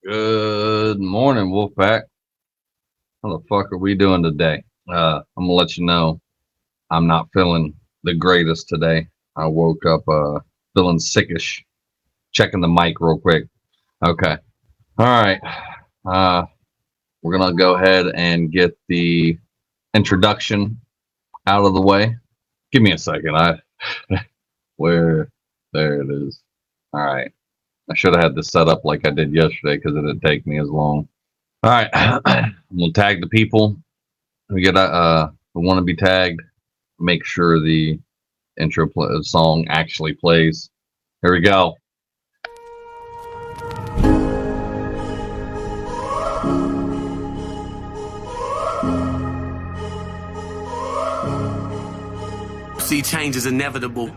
Good morning, Wolfpack. How the fuck are we doing today? I'm gonna let you know I'm not feeling the greatest today. I woke up feeling sickish. Checking the mic real quick. Okay. All right. Uh, we're gonna go ahead and get the introduction out of the way. Give me a second. I where there it is. All right. I should have had this set up like I did yesterday because it didn't take me as long. All right. We'll tag the people. We get we want to be tagged. Make sure the song actually plays. Here we go. See, change is inevitable.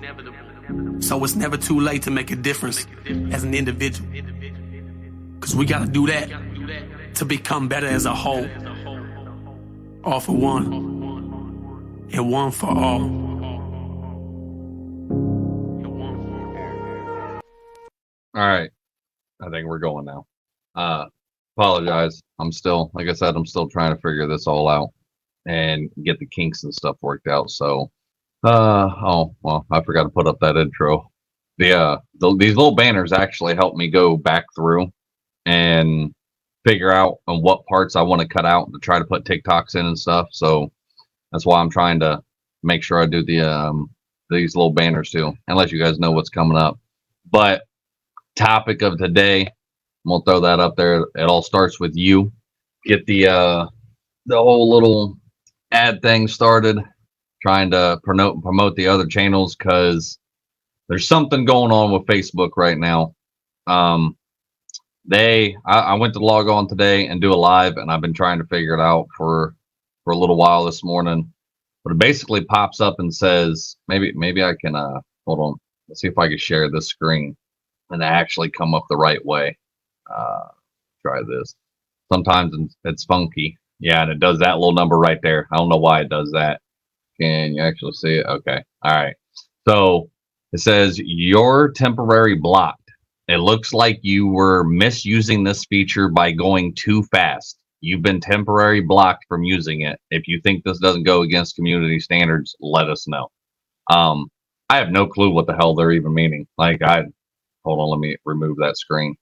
So it's never too late to make a difference as an individual. Because we got to do that to become better as a whole. All for one, and one for all. All right. I think we're going now. Apologize. I'm still, like I said, I'm still trying to figure this all out and get the kinks and stuff worked out. So, oh, well, I forgot to put up that intro. These little banners actually help me go back through and figure out on what parts I want to cut out to try to put TikToks in and stuff. So that's why I'm trying to make sure I do these little banners too, and let you guys know what's coming up. But topic of today, I'm gonna throw that up there. It all starts with you. Get the whole little ad thing started, trying to promote the other channels because there's something going on with Facebook right now. Um, I went to log on today and do a live, and I've been trying to figure it out for a little while this morning. But it basically pops up and says, maybe I can hold on. Let's see if I can share this screen and actually come up the right way. Uh, try this. Sometimes it's funky. Yeah, and it does that little number right there. I don't know why it does that. Can you actually see it? Okay. All right. So it says you're temporary blocked. It looks like you were misusing this feature by going too fast. You've been temporarily blocked from using it. If you think this doesn't go against community standards, let us know. Um, I have no clue what the hell they're even meaning. Hold on, let me remove that screen.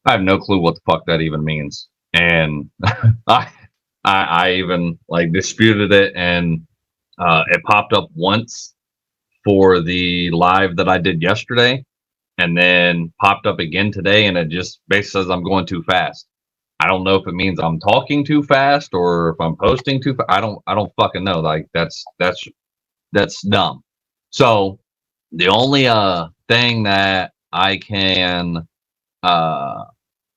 I have no clue what the fuck that even means. And I, I even like disputed it, and it popped up once for the live that I did yesterday, and then popped up again today, and it just basically says I'm going too fast. I don't know if it means I'm talking too fast or if I'm posting too fast. I don't fucking know. Like that's dumb. So the only thing that I can uh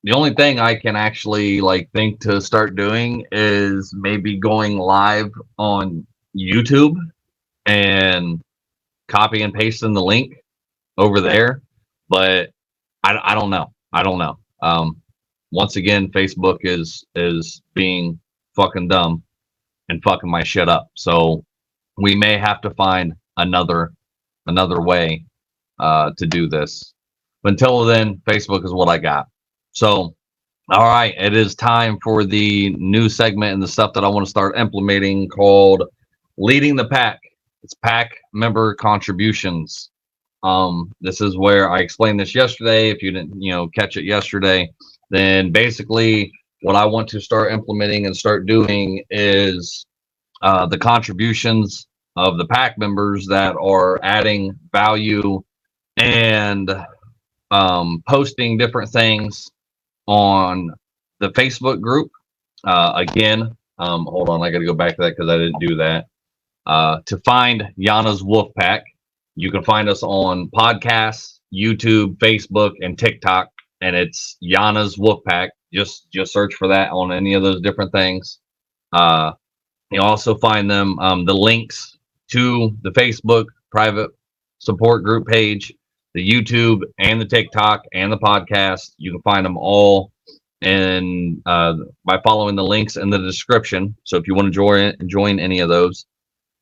the only thing I can actually like think to start doing is maybe going live on YouTube and copy and pasting the link over there. But I don't know. I don't know. Once again, Facebook is being fucking dumb and fucking my shit up. So we may have to find another way to do this. But until then, Facebook is what I got. So, all right, it is time for the new segment and the stuff that I want to start implementing called Leading the Pack. It's pack member contributions. This is where I explained this yesterday. If you didn't, catch it yesterday, then basically what I want to start implementing and start doing is the contributions of the pack members that are adding value and posting different things on the Facebook group. Again, hold on, I got to go back to that because I didn't do that. To find Yana's Wolf Pack, you can find us on podcasts, YouTube, Facebook, and TikTok, and it's Yana's Wolf Pack. Just search for that on any of those different things. Uh, you also find them the links to the Facebook private support group page, the YouTube, and the TikTok, and the podcast. You can find them all and by following the links in the description. So if you want to join any of those,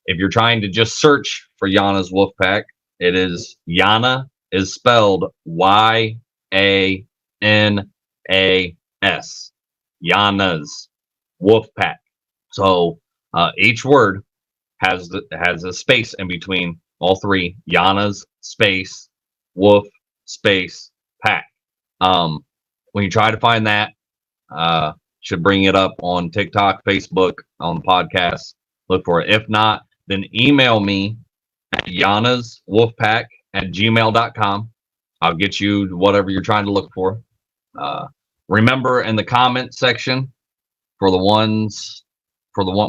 if you're trying to just search for Yana's Wolfpack, it is Yana is spelled YANAS. S. Yana's Wolf Pack. So each word has a space in between all three. Yana's space, Wolf space, Pack. When you try to find that, should bring it up on TikTok, Facebook, on the podcast. Look for it. If not, then email me at yanaswolfpack@gmail.com. I'll get you whatever you're trying to look for. Uh, remember in the comment section for the ones,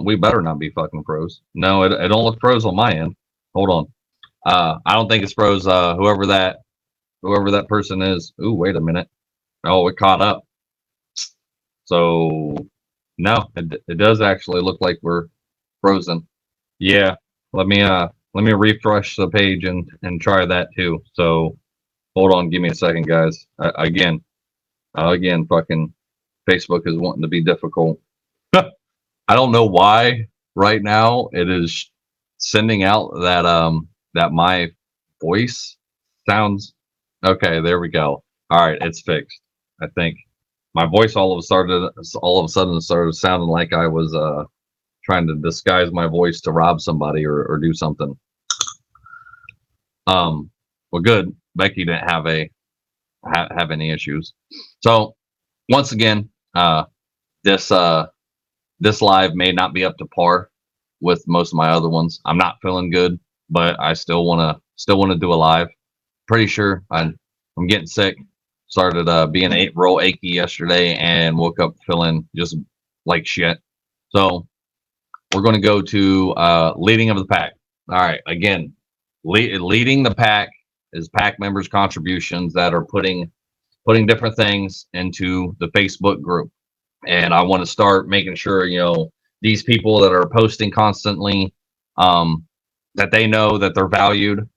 we better not be fucking pros. No, it don't look pros on my end. Hold on. I don't think it's pros. Whoever that person is. Ooh, wait a minute. Oh, it caught up. So no, it does actually look like we're frozen. Yeah. Let me refresh the page and try that too. So hold on, give me a second, guys. Again, fucking Facebook is wanting to be difficult. I don't know why right now it is sending out that my voice sounds okay. There we go. All right, it's fixed. I think my voice all of a sudden started sounding like I was trying to disguise my voice to rob somebody or do something. Well, good. Becky didn't have any issues. So once again, this this live may not be up to par with most of my other ones. I'm not feeling good, but I still wanna do a live. Pretty sure I'm getting sick. Started being real achy yesterday and woke up feeling just like shit. So we're going to go to leading of the pack. All right, again, leading the pack is pack members' contributions that are putting different things into the Facebook group. And I want to start making sure these people that are posting constantly, that they know that they're valued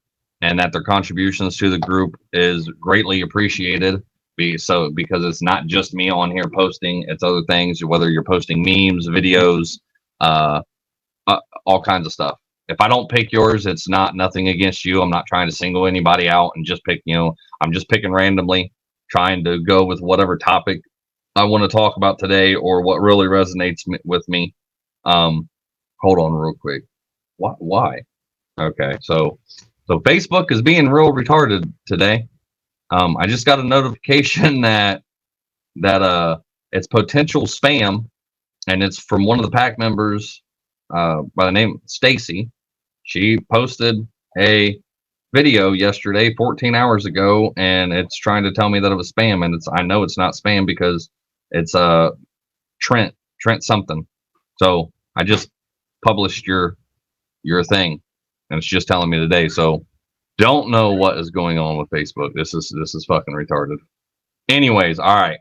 and that their contributions to the group is greatly appreciated. Because it's not just me on here posting, it's other things, whether you're posting memes, videos, uh, all kinds of stuff. If I don't pick yours, it's nothing against you. I'm not trying to single anybody out and just pick, I'm just picking randomly, trying to go with whatever topic I want to talk about today or what really resonates with me. Hold on real quick. Why? Okay, so Facebook is being real retarded today. I just got a notification that it's potential spam, and it's from one of the pack members by the name Stacy. She posted a video yesterday, 14 hours ago, and it's trying to tell me that it was spam, and I know it's not spam because it's Trent something. So I just published your thing, and it's just telling me today. So don't know what is going on with Facebook. This is fucking retarded. Anyways, all right.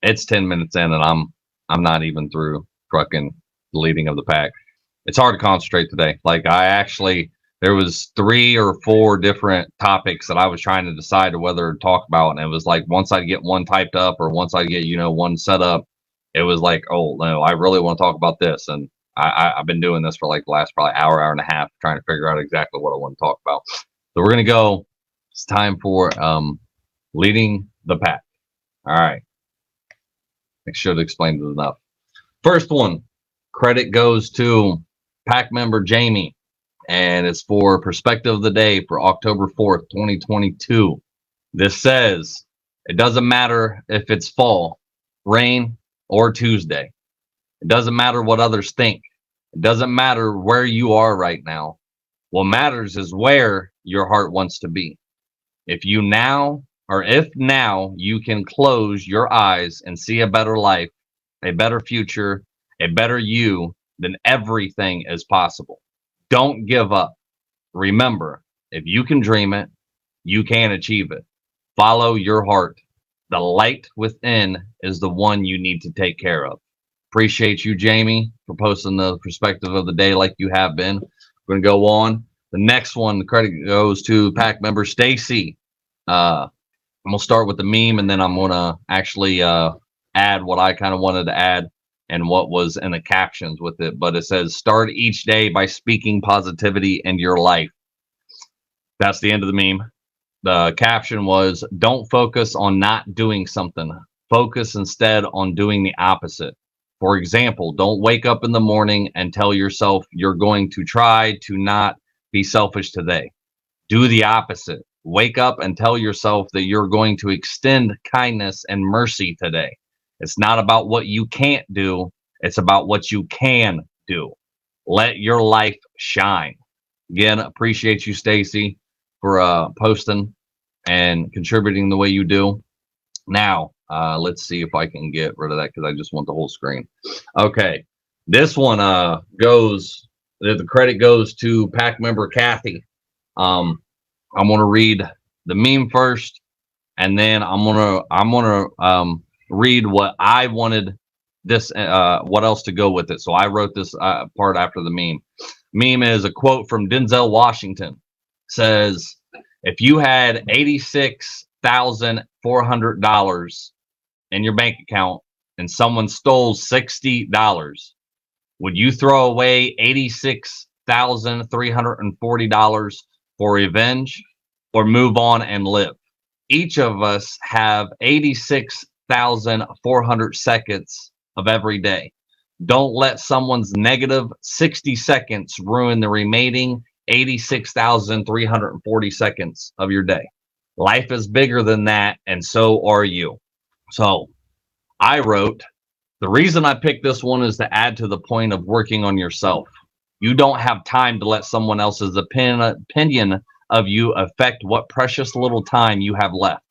It's 10 minutes in, and I'm not even through fucking leading of the pack. It's hard to concentrate today. Like there was 3 or 4 different topics that I was trying to decide whether to talk about, and it was like once I get one typed up or once I get one set up, it was like, oh no, I really want to talk about this, and I've been doing this for like the last probably hour and a half trying to figure out exactly what I want to talk about. So we're gonna go. It's time for leading the pack. All right. I should have explained it enough. First one, credit goes to pack member Jamie, and it's for perspective of the day for October 4th, 2022. This says, it doesn't matter if it's fall, rain, or Tuesday. It doesn't matter what others think. It doesn't matter where you are right now. What matters is where your heart wants to be. If now you can close your eyes and see a better life, a better future, a better you, then everything is possible. Don't give up. Remember, if you can dream it, you can achieve it. Follow your heart. The light within is the one you need to take care of. Appreciate you, Jamie, for posting the perspective of the day like you have been. We're going to go on. The next one, the credit goes to pack member Stacy. I'm going to start with the meme, and then I'm going to actually add what I kind of wanted to add and what was in the captions with it. But it says, start each day by speaking positivity in your life. That's the end of the meme. The caption was, don't focus on not doing something. Focus instead on doing the opposite. For example, don't wake up in the morning and tell yourself you're going to try to not be selfish today. Do the opposite. Wake up and tell yourself that you're going to extend kindness and mercy today. It's not about what you can't do, it's about what you can do. Let your life shine. Again, appreciate you, Stacy, for posting and contributing the way you do. Now, let's see if I can get rid of that because I just want the whole screen. Okay, this one goes. The credit goes to pack member Kathy. I'm gonna read the meme first, and then I'm gonna read what I wanted this what else to go with it. So I wrote this part after the meme. Meme is a quote from Denzel Washington. Says, if you had $86,400 in your bank account and someone stole $60, would you throw away $86,340 for revenge or move on and live? Each of us have 86,400 seconds of every day. Don't let someone's negative 60 seconds ruin the remaining 86,340 seconds of your day. Life is bigger than that, and so are you. So I wrote, the reason I picked this one is to add to the point of working on yourself. You don't have time to let someone else's opinion of you affect what precious little time you have left.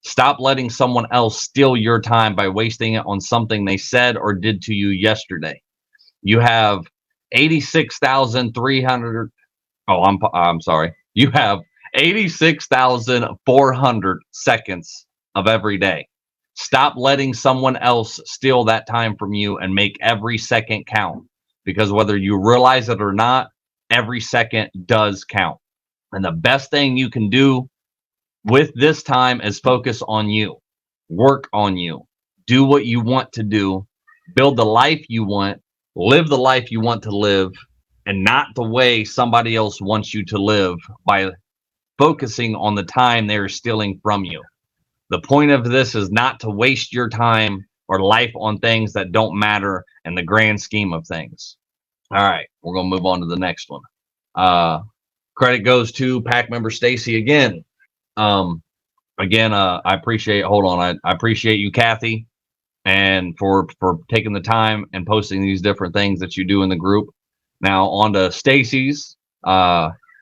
Stop letting someone else steal your time by wasting it on something they said or did to you yesterday. You have 86,300. Oh, I'm sorry. You have 86,400 seconds of every day. Stop letting someone else steal that time from you and make every second count, because whether you realize it or not, every second does count. And the best thing you can do with this time is focus on you, work on you, do what you want to do, build the life you want, live the life you want to live, and not the way somebody else wants you to live by focusing on the time they're stealing from you. The point of this is not to waste your time or life on things that don't matter in the grand scheme of things. All right, we're going to move on to the next one. Credit goes to pack member Stacy again. Again, I appreciate. Hold on, I appreciate you, Kathy, and for taking the time and posting these different things that you do in the group. Now on to Stacy's.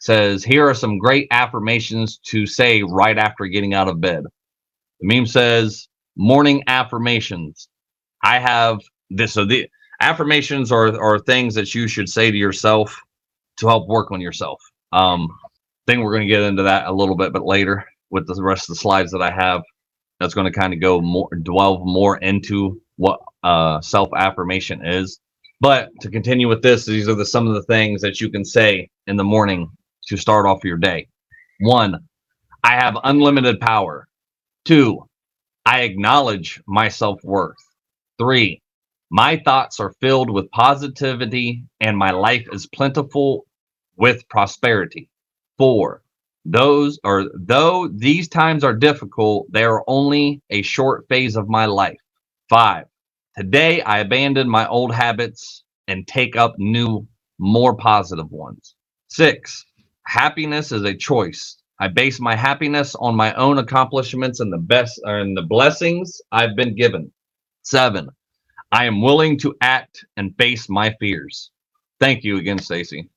Says, here are some great affirmations to say right after getting out of bed. The meme says, morning affirmations. I have this. So the affirmations are things that you should say to yourself to help work on yourself. Think we're going to get into that a little bit, but later with the rest of the slides that I have, that's going to kind of go more, delve more into what self affirmation is. But to continue with this, these are some of the things that you can say in the morning to start off your day. 1, I have unlimited power. 2, I acknowledge my self-worth. 3, my thoughts are filled with positivity and my life is plentiful with prosperity. 4, though these times are difficult, they are only a short phase of my life. 5, today I abandon my old habits and take up new, more positive ones. 6, happiness is a choice. I base my happiness on my own accomplishments and the blessings I've been given. 7, I am willing to act and face my fears. Thank you again, Stacy.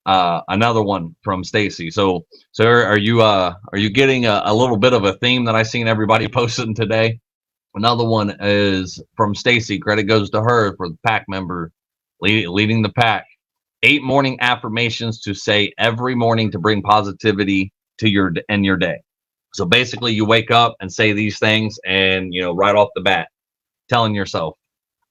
Another one from Stacy. So are you getting a little bit of a theme that I seen everybody posting today? Another one is from Stacy. Credit goes to her for the pack member leading the pack. 8 morning affirmations to say every morning to bring positivity to your day. So basically you wake up and say these things, and right off the bat telling yourself,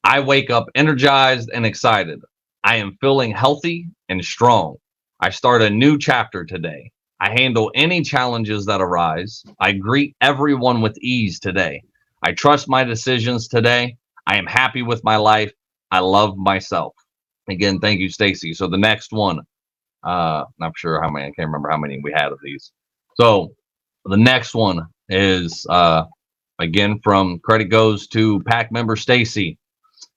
I wake up energized and excited. I am feeling healthy and strong. I start a new chapter today. I handle any challenges that arise. I greet everyone with ease today. I trust my decisions today. I am happy with my life. I love myself. Again, thank you, Stacy. So the next one, not sure how many, I can't remember how many we had of these. So the next one is Again, from credit goes to pack member Stacy.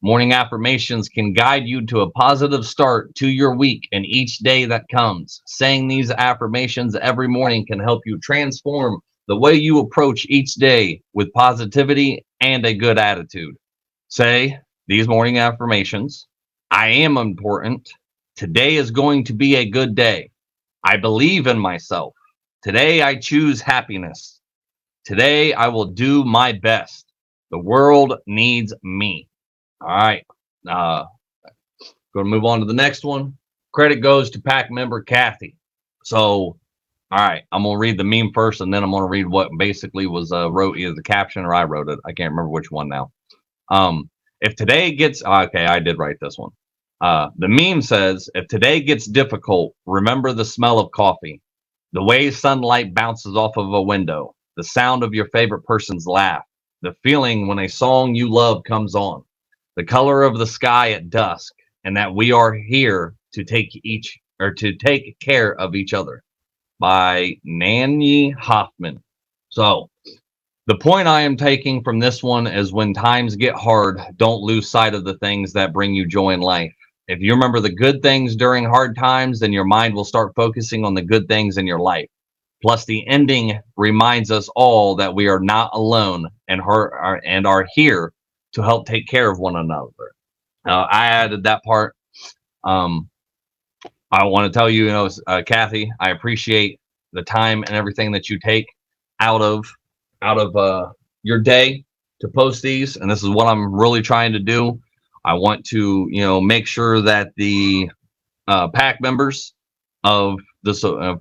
Morning affirmations can guide you to a positive start to your week and each day that comes. Saying these affirmations every morning can help you transform the way you approach each day with positivity and a good attitude. Say these morning affirmations: I am important. Today is going to be a good day. I believe in myself. Today I choose happiness. Today I will do my best. The world needs me. All right. Uh, Going to move on to the next one. Credit goes to pack member Kathy. So, all right, I'm gonna read the meme first, and then I'm gonna read what basically was wrote, either the caption or I wrote it. I can't remember which one now. If today gets okay, I did write this one. The meme says, "If today gets difficult, remember the smell of coffee, the way sunlight bounces off of a window, the sound of your favorite person's laugh, the feeling when a song you love comes on, the color of the sky at dusk, and that we are here to take care of each other." By Nanny Hoffman. So the point I am taking from this one is when times get hard, don't lose sight of the things that bring you joy in life. If you remember the good things during hard times, then your mind will start focusing on the good things in your life. Plus, the ending reminds us all that we are not alone and are here to help take care of one another. I added that part. Um, I want to tell you, Kathy, I appreciate the time and everything that you take out of your day to post these, and this is what I'm really trying to do. I want to, make sure that the pack members of the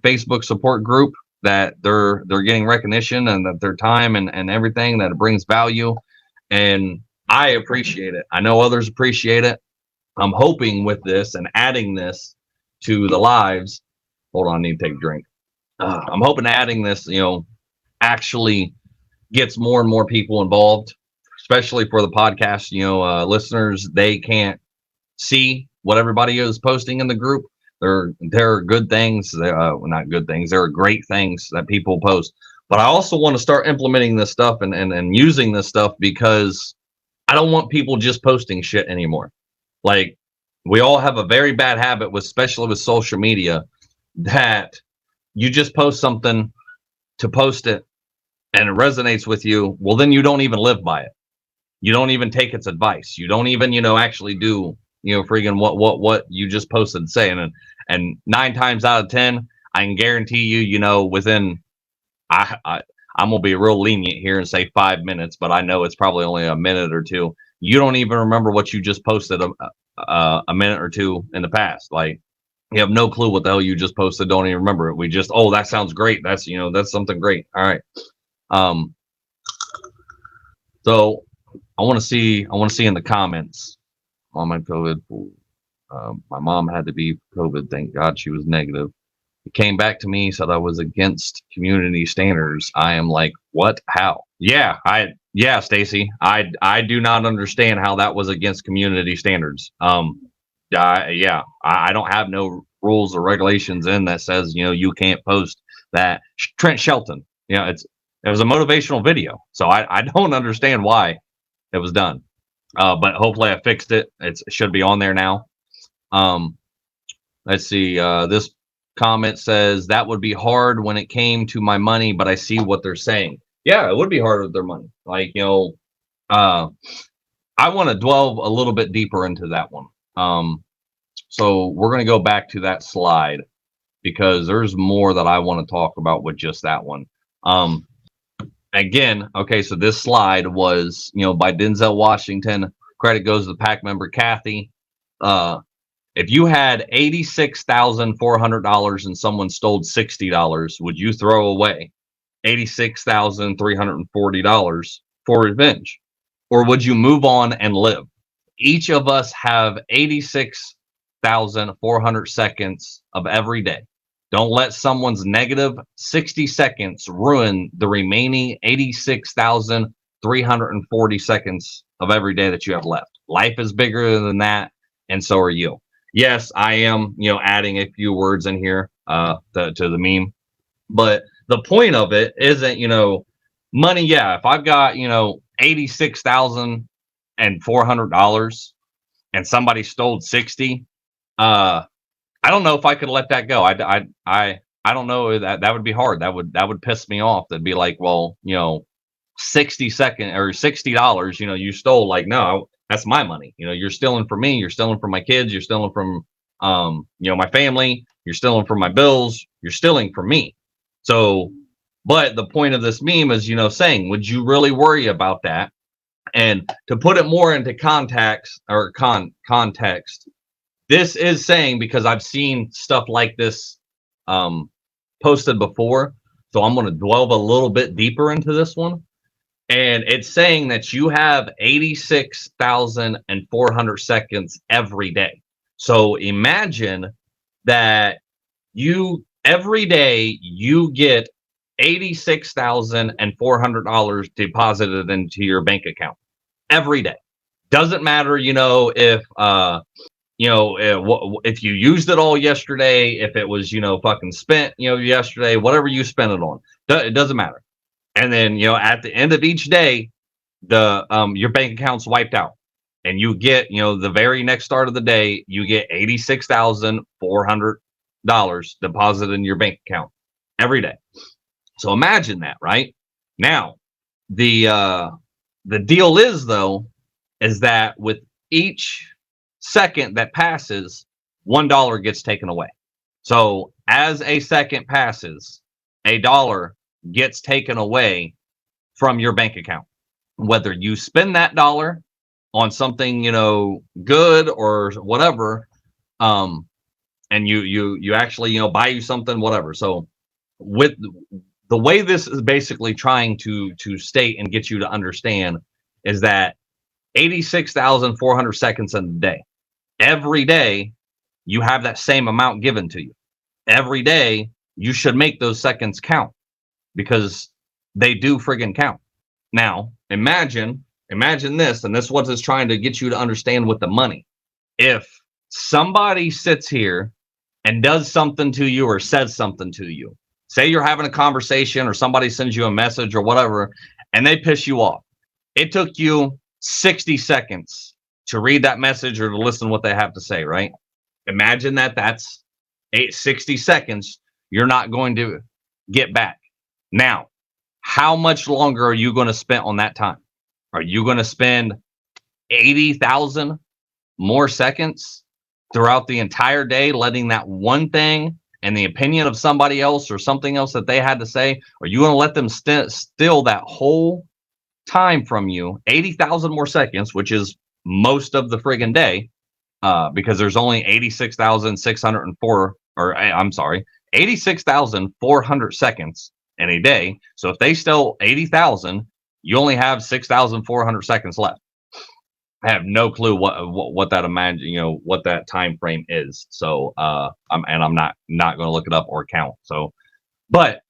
Facebook support group, that they're getting recognition, and that their time and everything, that it brings value, and I appreciate it. I know others appreciate it. I'm hoping with this and adding this to the lives. Hold on, I need to take a drink. I'm hoping adding this, actually gets more and more people involved, especially for the podcast. Listeners, they can't see what everybody is posting in the group. There are good things. Not good things. There are great things that people post. But I also want to start implementing this stuff and using this stuff, because I don't want people just posting shit anymore. Like, we all have a very bad habit, especially with social media, that you just post something to post it and it resonates with you. Well, then you don't even live by it. You don't even take its advice. You don't even, actually do, freaking what you just posted saying. And 9 times out of 10, I can guarantee you, within, I'm gonna be real lenient here and say 5 minutes, but I know it's probably only a minute or two. You don't even remember what you just posted a minute or two in the past. Like, you have no clue what the hell you just posted. Don't even remember it. We just, oh, that sounds great. That's, that's something great. All right. So I want to see in the comments. Mom had COVID. My mom had to be COVID. Thank God she was negative. It came back to me, said I was against community standards. I am like, what? How? Yeah, Stacy. I do not understand how that was against community standards. I don't have no rules or regulations in that says, you can't post that. Trent Shelton, it was a motivational video, so I don't understand why it was done. But hopefully I fixed it. It should be on there now. Let's see. This comment says that would be hard when it came to my money, but I see what they're saying. Yeah, it would be hard with their money. Like, I want to delve a little bit deeper into that one. So we're going to go back to that slide, because there's more that I want to talk about with just that one. Again, okay, so this slide was, by Denzel Washington. Credit goes to the pack member Kathy. If you had $86,400 and someone stole $60, would you throw away $86,340 for revenge? Or would you move on and live? Each of us have 86,400 seconds of every day. Don't let someone's negative 60 seconds ruin the remaining 86,340 seconds of every day that you have left. Life is bigger than that, and so are you. Yes, I am, adding a few words in here to the meme, but the point of it isn't, money, yeah. If I've got, $86,400 and somebody stole 60, uh, I don't know if I could let that go. I don't know, that would be hard. That would piss me off. That'd be like, well, 60 second or $60, you stole. Like, no, that's my money. You're stealing from me. You're stealing from my kids. You're stealing from, my family. You're stealing from my bills. You're stealing from me. So, but the point of this meme is, saying, would you really worry about that? And to put it more into context, this is saying, because I've seen stuff like this um, posted before, so I'm going to delve a little bit deeper into this one. And it's saying that you have 86,400 seconds every day. So imagine that you every day you get $86,400 deposited into your bank account every day. Doesn't matter, if you used it all yesterday, if it was, fucking spent, yesterday, whatever you spent it on, it doesn't matter. And then, at the end of each day, the your bank account's wiped out, and you get, the very next start of the day, you get $86,400 deposited in your bank account every day. So imagine that, right? Now, the deal is, though, is that with each second that passes, $1 gets taken away. So as a second passes, a dollar gets taken away from your bank account. Whether you spend that dollar on something, good or whatever, and you actually, buy you something, whatever. So with the way this is basically trying to state and get you to understand is that 86,400 seconds in a day. Every day, you have that same amount given to you. Every day, you should make those seconds count, because they do friggin' count. Now, imagine this, and this is what it's trying to get you to understand with the money. If somebody sits here and does something to you or says something to you, say you're having a conversation or somebody sends you a message or whatever, and they piss you off. It took you 60 seconds to read that message or to listen to what they have to say, right? Imagine that's 60 seconds you're not going to get back. Now, how much longer are you going to spend on that time? Are you going to spend 80,000 more seconds throughout the entire day letting that one thing and the opinion of somebody else or something else that they had to say? Are you going to let them steal that whole time from you, 80,000 more seconds, which is most of the friggin' day, because there's only 86,604, or I'm sorry, 86,400 seconds in a day. So if they steal 80,000, you only have 6,400 seconds left. I have no clue what that what that time frame is. So I'm not going to look it up or count. So, but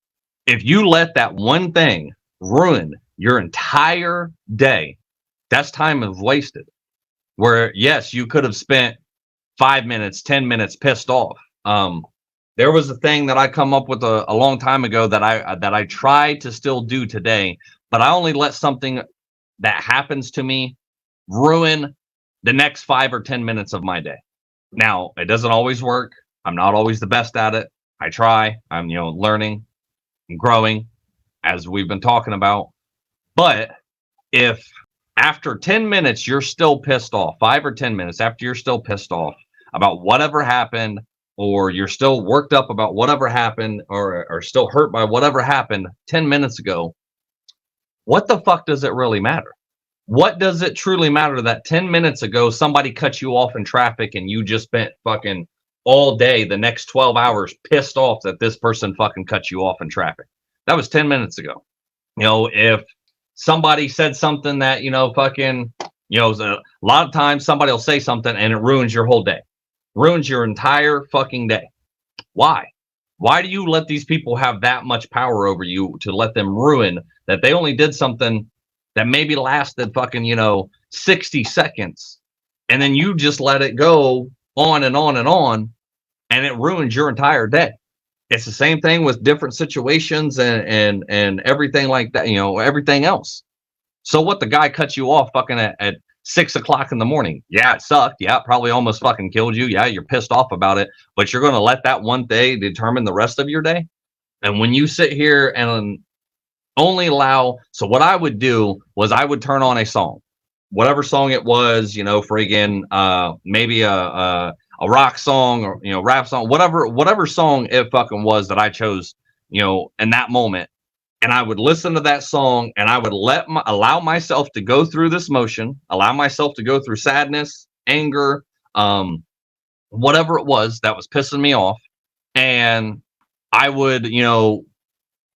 if you let that one thing ruin your entire day, that's time is wasted. Where, yes, you could have spent 5 minutes, 10 minutes pissed off. There was a thing that I come up with a long time ago that I try to still do today, but I only let something that happens to me ruin the next 5 or 10 minutes of my day. Now, it doesn't always work. I'm not always the best at it. I try. I'm, learning and growing, as we've been talking about. But if after 10 minutes you're still pissed off, 5 or 10 minutes after you're still pissed off about whatever happened, or you're still worked up about whatever happened, or still hurt by whatever happened 10 minutes ago, what the fuck does it really matter? What does it truly matter that 10 minutes ago somebody cut you off in traffic and you just spent fucking all day, the next 12 hours, pissed off that this person fucking cut you off in traffic? That was 10 minutes ago. If somebody said something that, fucking, a lot of times somebody will say something and it ruins your whole day, ruins your entire fucking day. Why? Why do you let these people have that much power over you to let them ruin that they only did something that maybe lasted fucking, 60 seconds, and then you just let it go on and on and on, and it ruins your entire day? It's the same thing with different situations and everything like that, everything else. So what, the guy cuts you off fucking at 6 o'clock in the morning. Yeah, it sucked. Yeah, it probably almost fucking killed you. Yeah, you're pissed off about it, but you're going to let that one day determine the rest of your day. And when you sit here and only allow, so what I would do was I would turn on a song, whatever song it was, friggin' maybe a rock song or rap song, whatever song it fucking was that I chose, in that moment. And I would listen to that song and I would allow myself to go through this motion, allow myself to go through sadness, anger, whatever it was that was pissing me off. And I would,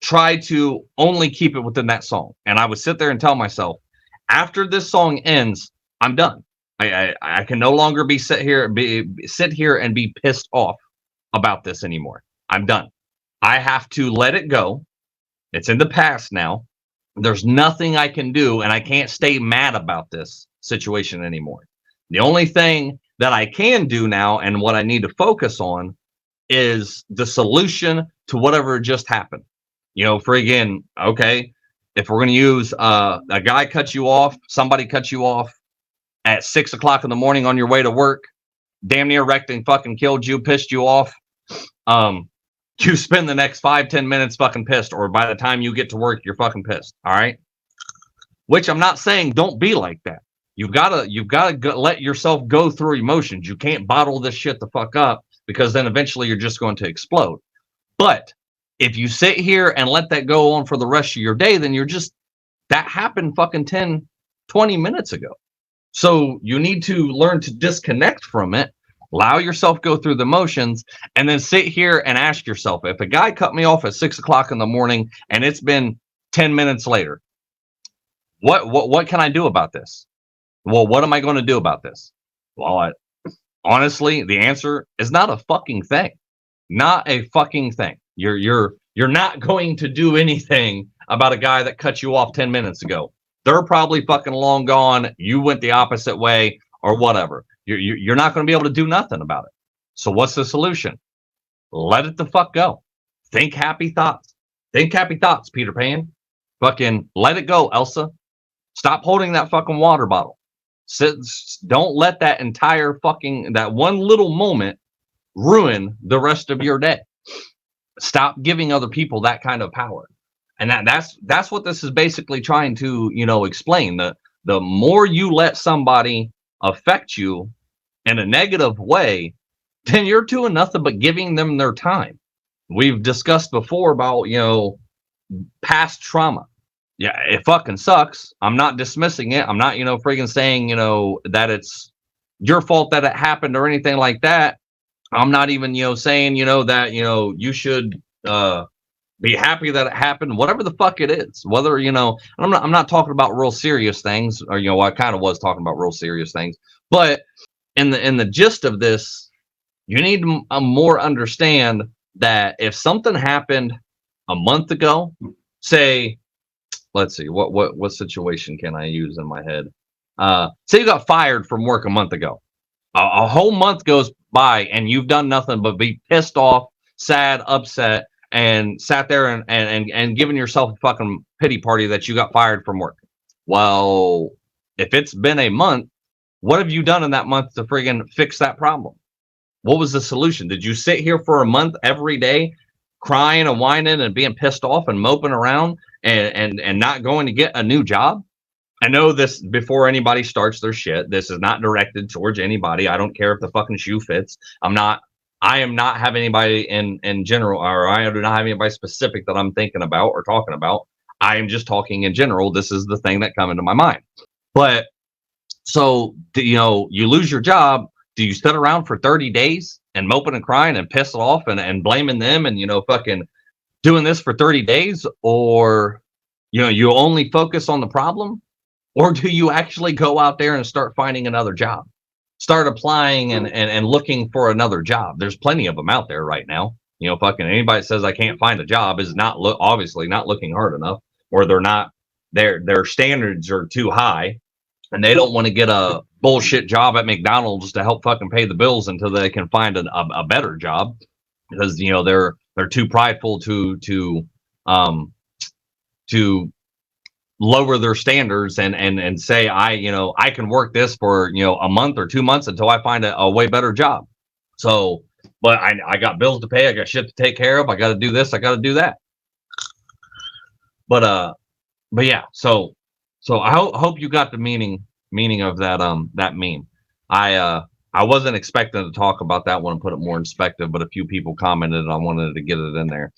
try to only keep it within that song. And I would sit there and tell myself, after this song ends, I'm done. I can no longer sit here and be pissed off about this anymore. I'm done. I have to let it go. It's in the past now. There's nothing I can do, and I can't stay mad about this situation anymore. The only thing that I can do now and what I need to focus on is the solution to whatever just happened. Friggin', okay, if we're going to use a guy cuts you off, somebody cuts you off at 6 o'clock in the morning on your way to work, damn near wrecked and fucking killed you, pissed you off. You spend the next 5-10 minutes fucking pissed, or by the time you get to work, you're fucking pissed. All right. Which I'm not saying don't be like that. You've got to let yourself go through emotions. You can't bottle this shit the fuck up, because then eventually you're just going to explode. But if you sit here and let that go on for the rest of your day, then that happened fucking 10, 20 minutes ago. So you need to learn to disconnect from it, allow yourself go through the motions, and then sit here and ask yourself, if a guy cut me off at 6 o'clock in the morning and it's been 10 minutes later, what can I do about this? Well, what am I going to do about this? Well, honestly, the answer is not a fucking thing. Not a fucking thing. You're not going to do anything about a guy that cut you off 10 minutes ago. They're probably fucking long gone. You went the opposite way or whatever. You're not going to be able to do nothing about it. So what's the solution? Let it the fuck go. Think happy thoughts. Think happy thoughts, Peter Pan. Fucking let it go, Elsa. Stop holding that fucking water bottle. Don't let that that one little moment ruin the rest of your day. Stop giving other people that kind of power. And that's what this is basically trying to, explain. The more you let somebody affect you in a negative way, then you're doing nothing but giving them their time. We've discussed before about, past trauma. Yeah, it fucking sucks. I'm not dismissing it. I'm not, friggin' saying, that it's your fault that it happened or anything like that. I'm not even, saying, that, you should be happy that it happened, whatever the fuck it is. Whether, I'm not talking about real serious things, or, I kind of was talking about real serious things. But in the gist of this, you need to more understand that if something happened a month ago, say, let's see, what situation can I use in my head? Say you got fired from work a month ago. A whole month goes by and you've done nothing but be pissed off, sad, upset, and sat there and given yourself a fucking pity party that you got fired from work. Well, if it's been a month, what have you done in that month to friggin' fix that problem? What was the solution? Did you sit here for a month every day crying and whining and being pissed off and moping around and not going to get a new job? I know this before anybody starts their shit. This is not directed towards anybody. I don't care if the fucking shoe fits. I am not having anybody in general, or I do not have anybody specific that I'm thinking about or talking about. I am just talking in general. This is the thing that come into my mind. But so, you lose your job. Do you sit around for 30 days and moping and crying and pissing off and blaming them and, fucking doing this for 30 days? Or, you only focus on the problem? Or do you actually go out there and start finding another job? Start applying and looking for another job. There's plenty of them out there right now. Fucking anybody that says I can't find a job is obviously not looking hard enough, or their standards are too high, and they don't want to get a bullshit job at McDonald's to help fucking pay the bills until they can find a better job, because They're too prideful um to lower their standards and say, I can work this for a month or 2 months until I find a way better job. So, but I got bills to pay, I got shit to take care of, I got to do this, I got to do that. But yeah, so I hope you got the meaning of that meme. I wasn't expecting to talk about that one and put it more in perspective, but a few people commented and I wanted to get it in there.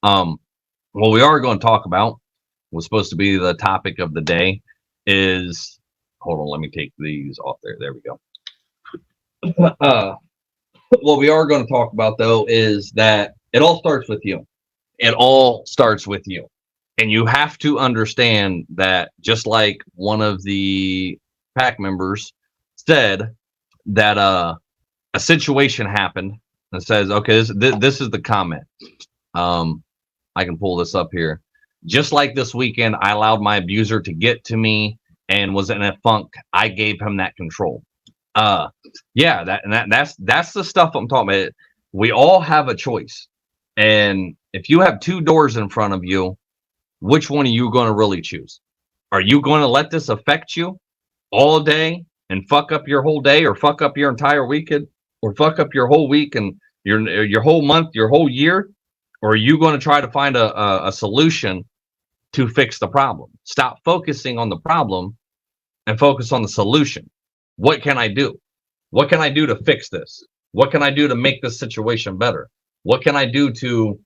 What we are going to talk about was supposed to be the topic of the day is, hold on, let me take these off there. There we go. What we are going to talk about though is that it all starts with you. It all starts with you. And you have to understand that, just like one of the pack members said, that a situation happened and says, okay, this is the comment. I can pull this up here. Just like this weekend, I allowed my abuser to get to me and was in a funk. I gave him that control. Yeah, that's the stuff I'm talking about. We all have a choice. And if you have two doors in front of you, which one are you going to really choose? Are you going to let this affect you all day and fuck up your whole day, or fuck up your entire weekend, or fuck up your whole week and your whole month, your whole year? Or are you going to try to find a solution to fix the problem? Stop focusing on the problem and focus on the solution. What can I do? What can I do to fix this? What can I do to make this situation better? What can I do to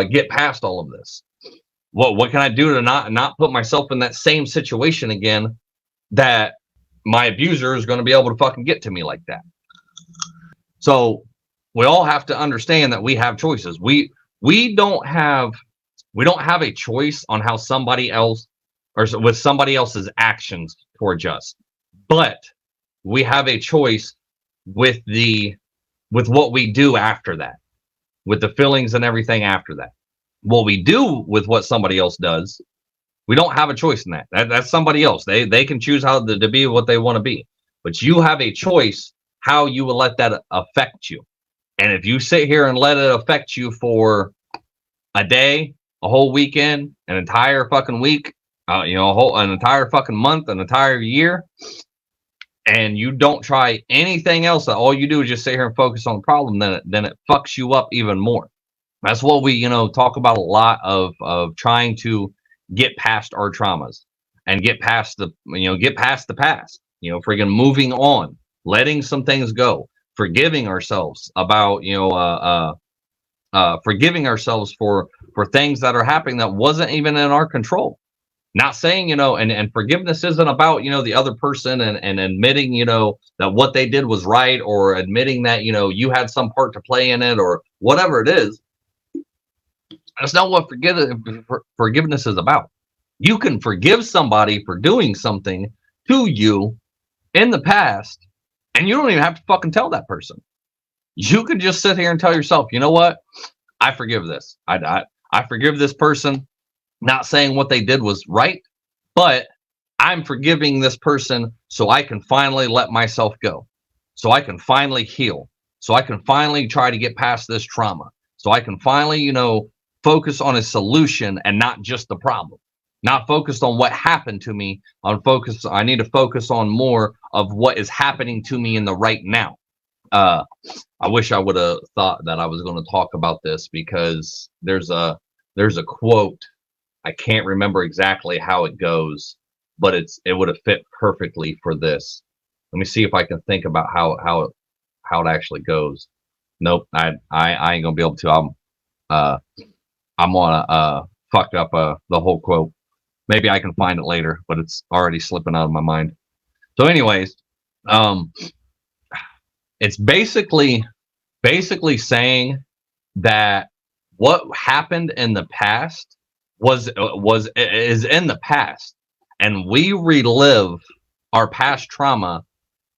get past all of this? What can I do to not put myself in that same situation again, that my abuser is going to be able to fucking get to me like that? So we all have to understand that we have choices. We don't have a choice on how somebody else, or with somebody else's actions towards us, but we have a choice with what we do after that, with the feelings and everything after that. What we do with what somebody else does, we don't have a choice in that. That's somebody else. They can choose how to be what they want to be, but you have a choice how you will let that affect you. And if you sit here and let it affect you for a day, a whole weekend, an entire fucking week, an entire fucking month, an entire year, and you don't try anything else, all you do is just sit here and focus on the problem, then it fucks you up even more. That's what we, talk about a lot of trying to get past our traumas and get past the past, freaking moving on, letting some things go, forgiving ourselves about, forgiving ourselves for things that are happening that wasn't even in our control. Not saying, and forgiveness isn't about, the other person and admitting, that what they did was right, or admitting that, you had some part to play in it, or whatever it is. That's not what forgiveness is about. You can forgive somebody for doing something to you in the past, and you don't even have to fucking tell that person. You can just sit here and tell yourself, you know what? I forgive this. I forgive this person. Not saying what they did was right, but I'm forgiving this person so I can finally let myself go, so I can finally heal, so I can finally try to get past this trauma, so I can finally, focus on a solution and not just the problem. Not focused on what happened to me. I need to focus on more of what is happening to me in the right now. I wish I would have thought that I was going to talk about this, because there's a quote. I can't remember exactly how it goes, but it would have fit perfectly for this. Let me see if I can think about how it actually goes. Nope, I ain't gonna be able to. I'm gonna fuck up the whole quote. Maybe I can find it later, but it's already slipping out of my mind. So, anyways, it's basically saying that what happened in the past is in the past, and we relive our past trauma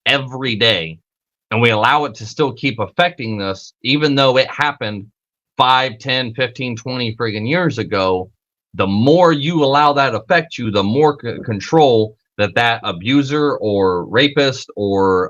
every day, and we allow it to still keep affecting us, even though it happened 5, 10, 15, 20 friggin' years ago. The more you allow that affect you, the more control that abuser or rapist or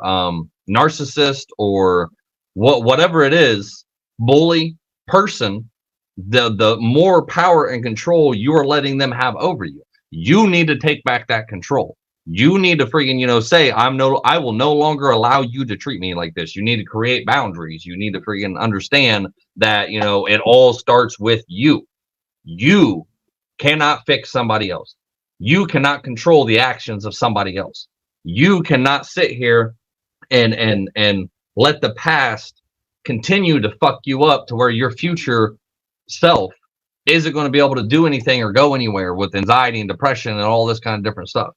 narcissist or whatever it is, bully, person, the more power and control you are letting them have over you. You need to take back that control. You need to freaking, say, I will no longer allow you to treat me like this. You need to create boundaries. You need to freaking understand that, it all starts with you. You cannot fix somebody else. You cannot control the actions of somebody else. You cannot sit here and let the past continue to fuck you up to where your future self isn't going to be able to do anything or go anywhere with anxiety and depression and all this kind of different stuff.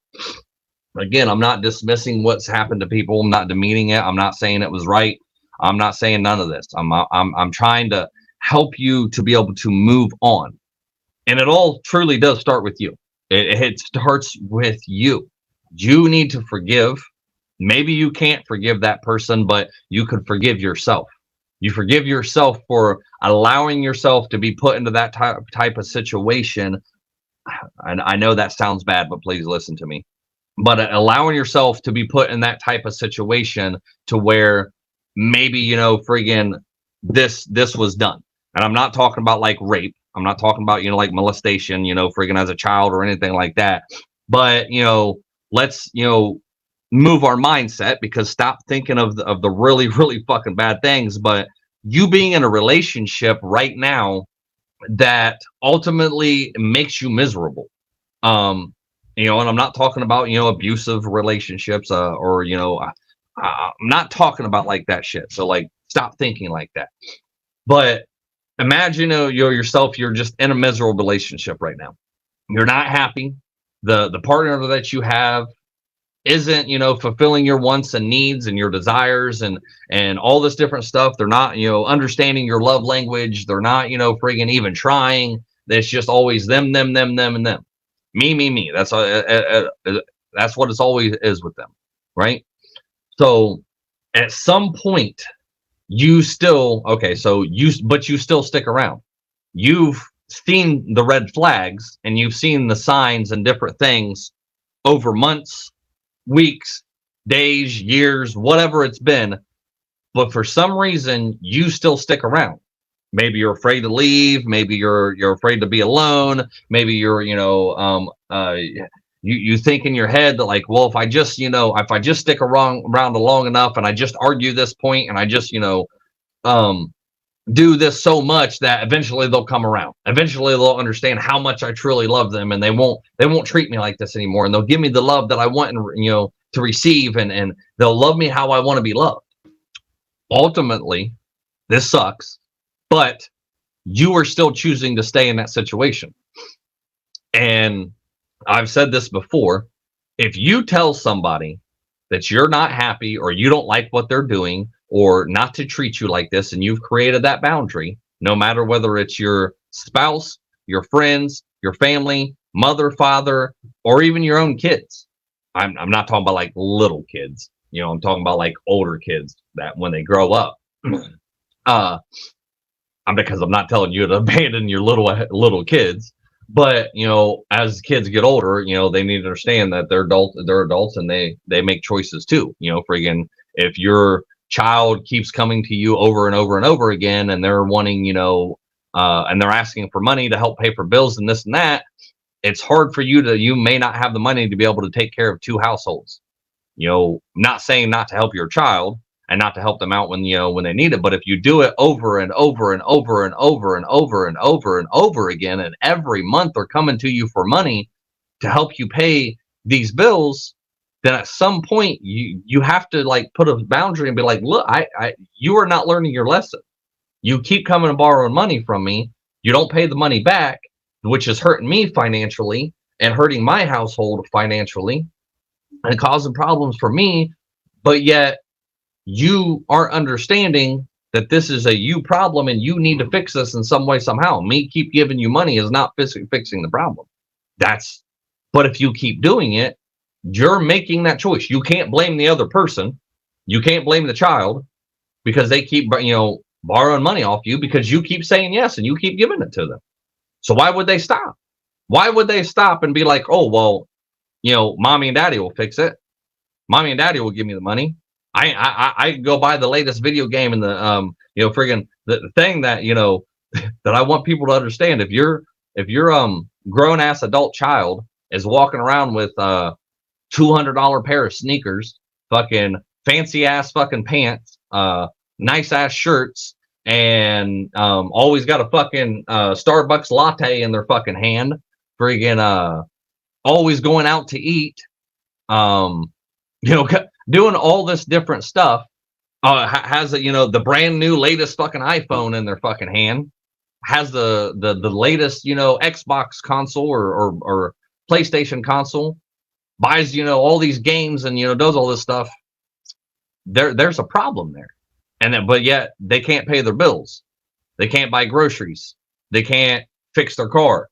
Again, I'm not dismissing what's happened to people. I'm not demeaning it. I'm not saying it was right. I'm not saying none of this. I'm trying to help you to be able to move on. And it all truly does start with you. It starts with you. You need to forgive. Maybe you can't forgive that person, but you could forgive yourself. You forgive yourself for allowing yourself to be put into that type of situation. And I know that sounds bad, but please listen to me. But allowing yourself to be put in that type of situation to where maybe, friggin' this was done. And I'm not talking about like rape. I'm not talking about, like molestation, friggin' as a child or anything like that. But, let's, move our mindset, because stop thinking of the really, really fucking bad things. But you being in a relationship right now that ultimately makes you miserable. And I'm not talking about, abusive relationships, or, I'm not talking about like that shit. So like, stop thinking like that. But imagine you're just in a miserable relationship right now. You're not happy. The partner that you have isn't, fulfilling your wants and needs and your desires and all this different stuff. They're not, understanding your love language. They're not, friggin' even trying. It's just always them, and them. Me. That's what it's always is with them, right? So at some point, you still but you still stick around. You've seen the red flags and you've seen the signs and different things over months, weeks, days, years, whatever it's been. But for some reason, you still stick around. Maybe you're afraid to leave. Maybe you're afraid to be alone. Maybe you're, you think in your head that like, well, if I just stick around long enough and I just argue this point and I just, do this so much that eventually they'll come around. Eventually they'll understand how much I truly love them, and they won't treat me like this anymore. And they'll give me the love that I want and to receive, and they'll love me how I want to be loved. Ultimately, this sucks, but you are still choosing to stay in that situation. And I've said this before. If you tell somebody that you're not happy or you don't like what they're doing or not to treat you like this, and you've created that boundary, no matter whether it's your spouse, your friends, your family, mother, father, or even your own kids. I'm not talking about like little kids. I'm talking about like older kids that when they grow up. Because I'm not telling you to abandon your little kids. But as kids get older, they need to understand that they're adults and they make choices too. Friggin' if your child keeps coming to you over and over and over again, and they're wanting, and they're asking for money to help pay for bills and this and that, it's hard for you may not have the money to be able to take care of two households. I'm not saying not to help your child and not to help them out when they need it, but if you do it over and over and over and over and over and over and over again, and every month they're coming to you for money to help you pay these bills, then at some point you have to like put a boundary and be like, look, you are not learning your lesson. You keep coming and borrowing money from me. You don't pay the money back, which is hurting me financially and hurting my household financially and causing problems for me. But yet you aren't understanding that this is a you problem and you need to fix this in some way, somehow. Me keep giving you money is not fixing the problem. But if you keep doing it, you're making that choice. You can't blame the other person. You can't blame the child because they keep, borrowing money off you because you keep saying yes and you keep giving it to them. So why would they stop? Why would they stop and be like, oh, well, mommy and daddy will fix it. Mommy and daddy will give me the money. I go buy the latest video game and the friggin' the thing that that I want people to understand. If your grown ass adult child is walking around with $200 pair of sneakers, fucking fancy ass fucking pants, nice ass shirts, and always got a fucking Starbucks latte in their fucking hand, friggin' always going out to eat, um, doing all this different stuff. Has the brand new latest fucking iPhone in their fucking hand, has the latest Xbox console or PlayStation console, buys all these games and does all this stuff. There's a problem there, and then but yet they can't pay their bills, they can't buy groceries, they can't fix their car,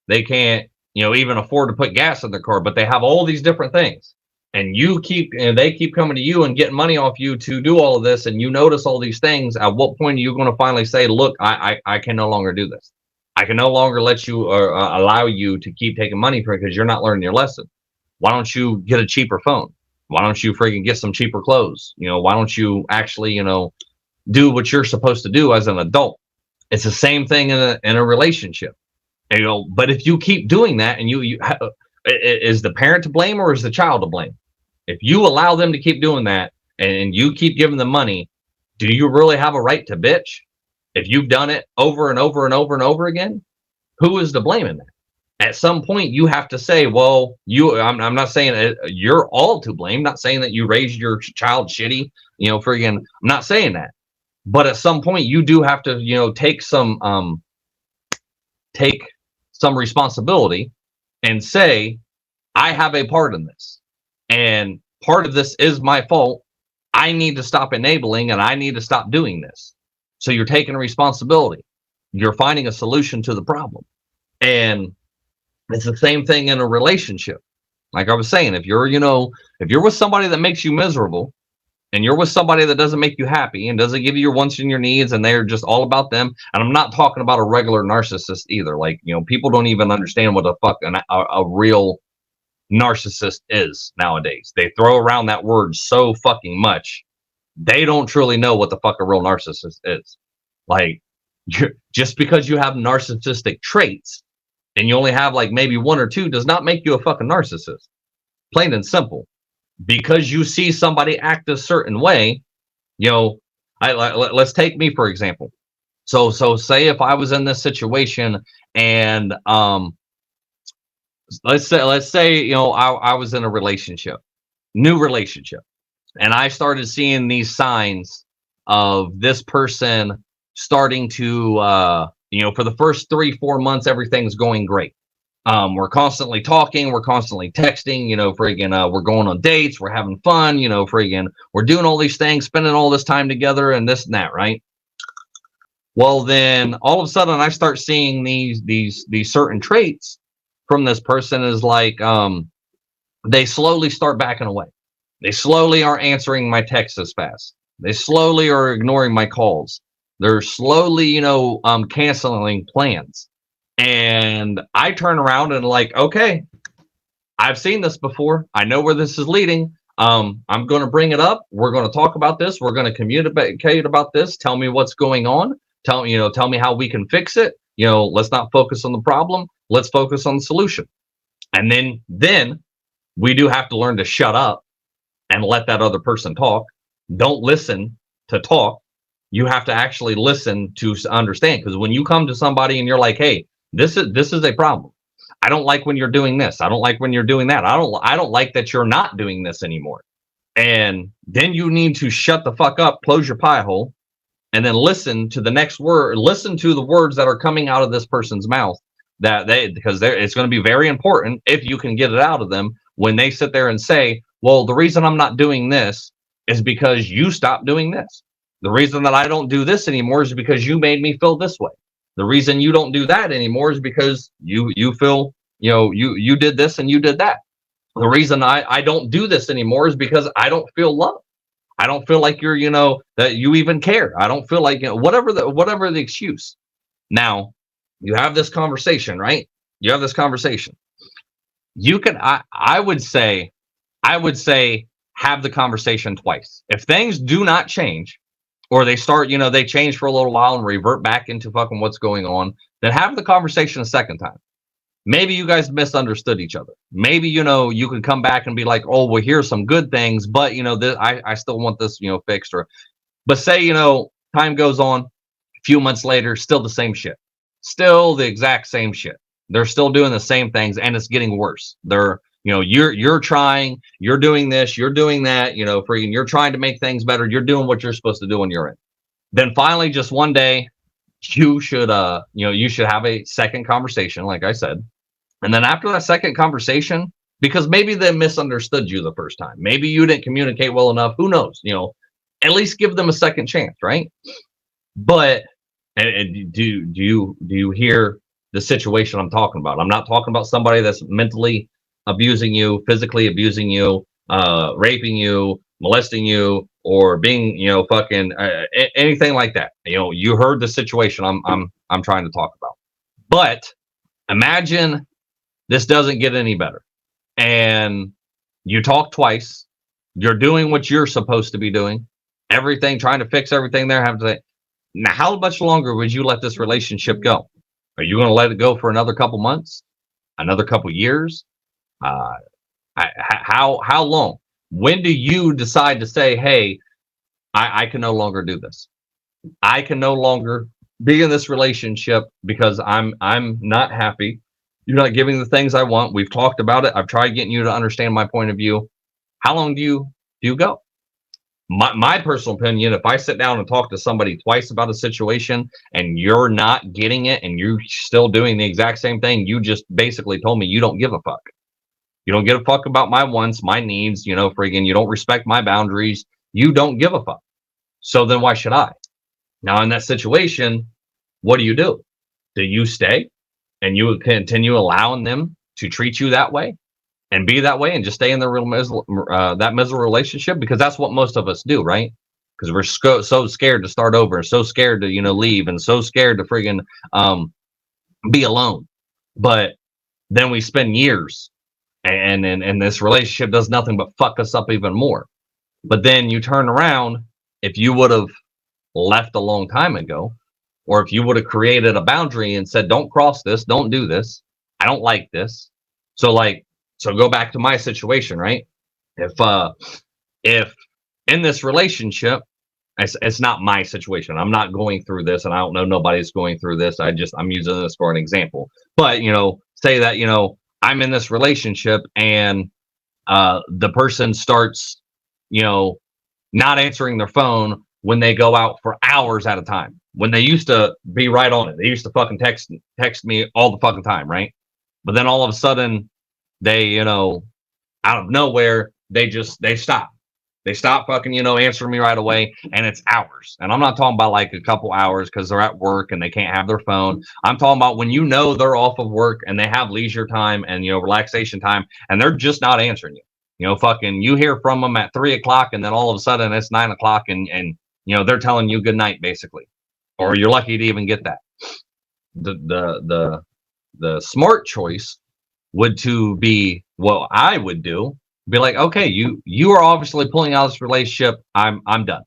they can't even afford to put gas in their car, but they have all these different things, and they keep coming to you and getting money off you to do all of this, and you notice all these things. At what point are you going to finally say, look, I can no longer do this, I can no longer let you or allow you to keep taking money from it because you're not learning your lesson? Why don't you get a cheaper phone? Why don't you freaking get some cheaper clothes? Why don't you actually do what you're supposed to do as an adult? It's the same thing in a relationship. But if you keep doing that, and is the parent to blame or is the child to blame? If you allow them to keep doing that and you keep giving them money, do you really have a right to bitch? If you've done it over and over and over and over again, who is to blame in that? At some point, you have to say, well, I'm not saying you're all to blame. Not saying that you raised your child shitty, friggin'. I'm not saying that. But at some point, you do have to, take some responsibility and say, I have a part in this, and part of this is my fault. I need to stop enabling, and I need to stop doing this. So you're taking responsibility. You're finding a solution to the problem, and it's the same thing in a relationship. Like I was saying, if you're with somebody that makes you miserable, and you're with somebody that doesn't make you happy and doesn't give you your wants and your needs, and they're just all about them. And I'm not talking about a regular narcissist either. Like, people don't even understand what the fuck a real narcissist is nowadays. They throw around that word so fucking much. They don't truly know what the fuck a real narcissist is. Like, just because you have narcissistic traits and you only have like maybe one or two does not make you a fucking narcissist. Plain and simple. Because you see somebody act a certain way, let's take me for example. So say if I was in this situation and let's say I was in a new relationship, and I started seeing these signs of this person starting to for the first 3-4 months everything's going great. We're constantly talking, we're constantly texting, we're going on dates, we're having fun, we're doing all these things, spending all this time together and this and that, right? Well, then all of a sudden I start seeing these certain traits from this person is like, they slowly start backing away. They slowly aren't answering my texts as fast. They slowly are ignoring my calls. They're slowly, canceling plans. And I turn around and like, okay, I've seen this before. I know where this is leading. I'm going to bring it up. We're going to talk about this. We're going to communicate about this. Tell me what's going on. Tell me how we can fix it. Let's not focus on the problem. Let's focus on the solution. And then we do have to learn to shut up and let that other person talk. Don't listen to talk. You have to actually listen to understand. Because when you come to somebody and you're like, hey, this is a problem. I don't like when you're doing this. I don't like when you're doing that. I don't like that you're not doing this anymore. And then you need to shut the fuck up, close your pie hole, and then listen to the next word. Listen to the words that are coming out of this person's mouth. Because it's going to be very important if you can get it out of them when they sit there and say, well, the reason I'm not doing this is because you stopped doing this. The reason that I don't do this anymore is because you made me feel this way. The reason you don't do that anymore is because you feel, you did this and you did that. The reason I don't do this anymore is because I don't feel love. I don't feel like you're, that you even care. I don't feel like, whatever the excuse. Now, you have this conversation, right? You have this conversation. You can, I would say, have the conversation twice. If things do not change, or they start, they change for a little while and revert back into fucking what's going on, then have the conversation a second time. Maybe you guys misunderstood each other. Maybe, you could come back and be like, oh, well, here's some good things, but, I still want this, fixed. But say, time goes on, a few months later, still the same shit. Still the exact same shit. They're still doing the same things, and it's getting worse. You're trying, you're doing this, you're doing that, freaking, you're trying to make things better. You're doing what you're supposed to do when you're in. Then finally, just one day, you should have a second conversation, like I said. And then after that second conversation, because maybe they misunderstood you the first time, maybe you didn't communicate well enough. Who knows? At least give them a second chance, right? But and do you hear the situation I'm talking about? I'm not talking about somebody that's mentally abusing you, physically abusing you, raping you, molesting you, or being, fucking anything like that. You heard the situation I'm trying to talk about. But imagine this doesn't get any better, and you talk twice. You're doing what you're supposed to be doing, everything, trying to fix everything there. Have to say, now, how much longer would you let this relationship go? Are you going to let it go for another couple months, another couple years? Uh, how long? When do you decide to say, "Hey, I can no longer do this. I can no longer be in this relationship because I'm not happy. You're not giving the things I want. We've talked about it. I've tried getting you to understand my point of view. How long do you go?" My personal opinion, if I sit down and talk to somebody twice about a situation and you're not getting it and you're still doing the exact same thing, you just basically told me you don't give a fuck. You don't give a fuck about my wants, my needs, friggin', you don't respect my boundaries. You don't give a fuck. So then why should I? Now, in that situation, what do? Do you stay and you continue allowing them to treat you that way and be that way and just stay in the that miserable relationship? Because that's what most of us do, right? Because we're so scared to start over, and so scared to leave, and so scared to friggin' be alone. But then we spend years, and this relationship does nothing but fuck us up even more. But then you turn around, if you would have left a long time ago, or if you would have created a boundary and said, don't cross this, don't do this, I don't like this. So go back to my situation, right? If in this relationship, it's not my situation. I'm not going through this, and I don't know nobody's going through this. I'm using this for an example. But say that I'm in this relationship and the person starts, not answering their phone when they go out for hours at a time. When they used to be right on it, they used to fucking text me all the fucking time, right? But then all of a sudden, they, out of nowhere, they stop. They stop fucking, answering me right away, and it's hours. And I'm not talking about like a couple hours because they're at work and they can't have their phone. I'm talking about when they're off of work and they have leisure time and relaxation time, and they're just not answering you. Fucking, you hear from them at 3 o'clock, and then all of a sudden it's 9 o'clock, and they're telling you good night basically, or you're lucky to even get that. The smart choice would to be what I would do. Be like, okay, you are obviously pulling out of this relationship. I'm done.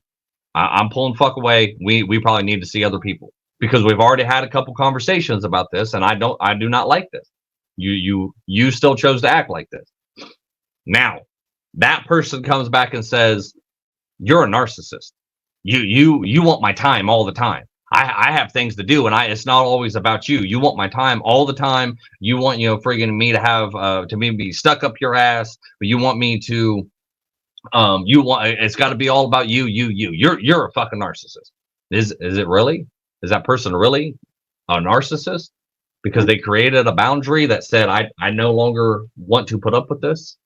I'm pulling fuck away. We probably need to see other people because we've already had a couple conversations about this, and I do not like this. You still chose to act like this. Now, that person comes back and says, "You're a narcissist. You want my time all the time. I have things to do, and it's not always about you. You want my time all the time. You want friggin' me to have to me be stuck up your ass, but you want me to it's got to be all about you. You're a fucking narcissist. Is it really? Is that person really a narcissist because they created a boundary that said I no longer want to put up with this?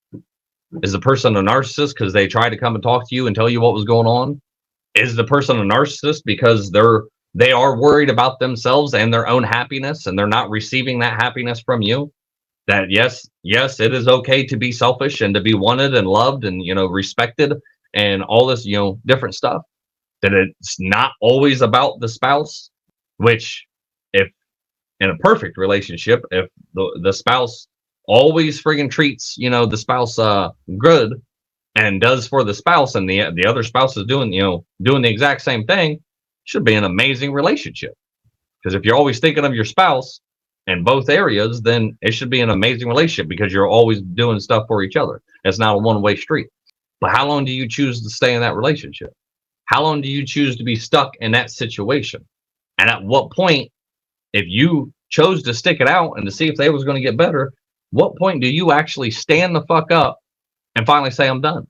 Is the person a narcissist because they tried to come and talk to you and tell you what was going on? Is the person a narcissist because they are worried about themselves and their own happiness, and they're not receiving that happiness from you? That yes, it is okay to be selfish and to be wanted and loved and respected and all this different stuff. That it's not always about the spouse, which if in a perfect relationship, if the spouse always friggin' treats the spouse good, and does for the spouse, and the other spouse is doing, doing the exact same thing, should be an amazing relationship. Because if you're always thinking of your spouse in both areas, then it should be an amazing relationship because you're always doing stuff for each other. It's not a one-way street. But how long do you choose to stay in that relationship? How long do you choose to be stuck in that situation? And at what point, if you chose to stick it out and to see if they was going to get better, what point do you actually stand the fuck up and finally say, I'm done?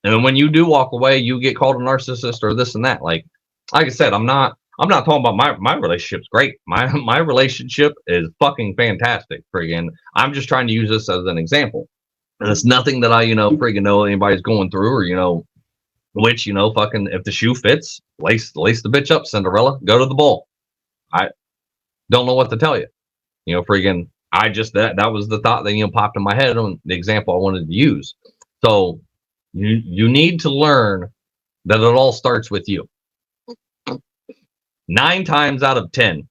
And then when you do walk away, you get called a narcissist or this and that. Like I said, I'm not talking about my relationship's great. My relationship is fucking fantastic. Friggin', I'm just trying to use this as an example. And it's nothing that I, friggin' know anybody's going through, or which, fucking, if the shoe fits, lace the bitch up, Cinderella, go to the ball. I don't know what to tell you. Friggin', I just, that was the thought that, popped in my head on the example I wanted to use. So you need to learn that it all starts with you. 9 times out of 10,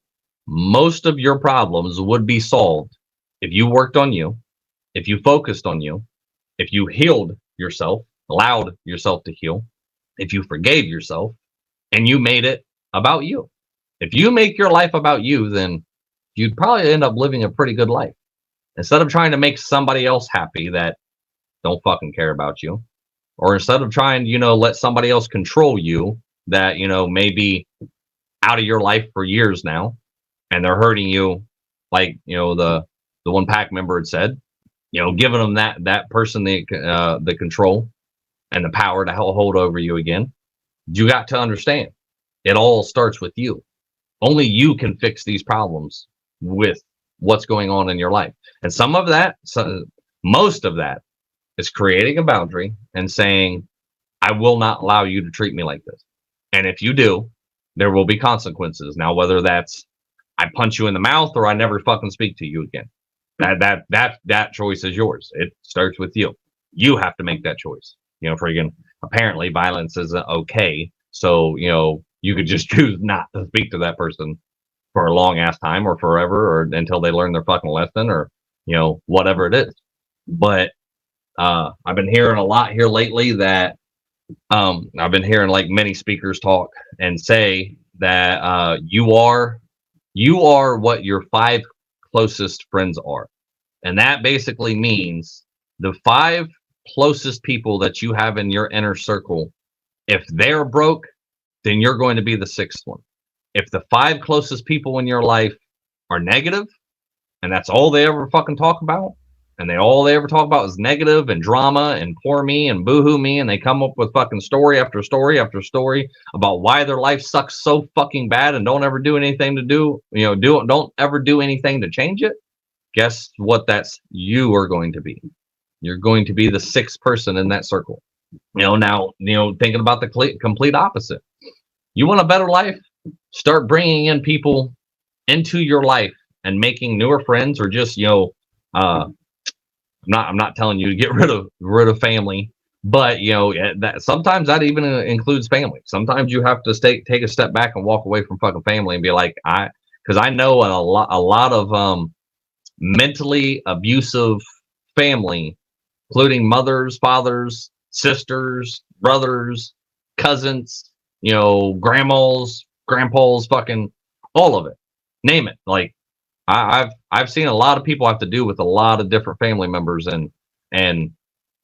most of your problems would be solved if you worked on you, if you focused on you, if you healed yourself, allowed yourself to heal, if you forgave yourself, and you made it about you. If you make your life about you, then you'd probably end up living a pretty good life. Instead of trying to make somebody else happy that don't fucking care about you, or instead of trying, let somebody else control you that, maybe out of your life for years now, and they're hurting you, like the one pack member had said, giving them that person the control and the power to hold over you again. You got to understand, it all starts with you. Only you can fix these problems with what's going on in your life, and most of that is creating a boundary and saying, I will not allow you to treat me like this. And if you do, there will be consequences. Now, whether that's I punch you in the mouth or I never fucking speak to you again, that choice is yours. It starts with you. You have to make that choice. Friggin', apparently violence isn't okay. So, you could just choose not to speak to that person for a long ass time or forever, or until they learn their fucking lesson, or, whatever it is. But I've been hearing a lot here lately that I've been hearing like many speakers talk and say that you are what your 5 closest friends are. And that basically means the 5 closest people that you have in your inner circle, if they're broke, then you're going to be the 6th one. If the 5 closest people in your life are negative, and that's all they ever fucking talk about, and all they ever talk about is negative and drama and poor me and boohoo me, and they come up with fucking story after story after story about why their life sucks so fucking bad and don't ever do anything to don't ever do anything to change it. Guess what? That's you are going to be. You're going to be the 6th person in that circle. Now, thinking about the complete opposite. You want a better life? Start bringing in people into your life and making newer friends, or just, I'm not telling you to get rid of family, but that sometimes that even includes family. Sometimes you have to take a step back and walk away from fucking family and be like, because I know a lot of mentally abusive family, including mothers, fathers, sisters, brothers, cousins, grandmas, grandpas, fucking all of it. Name it. Like I've seen a lot of people have to do with a lot of different family members,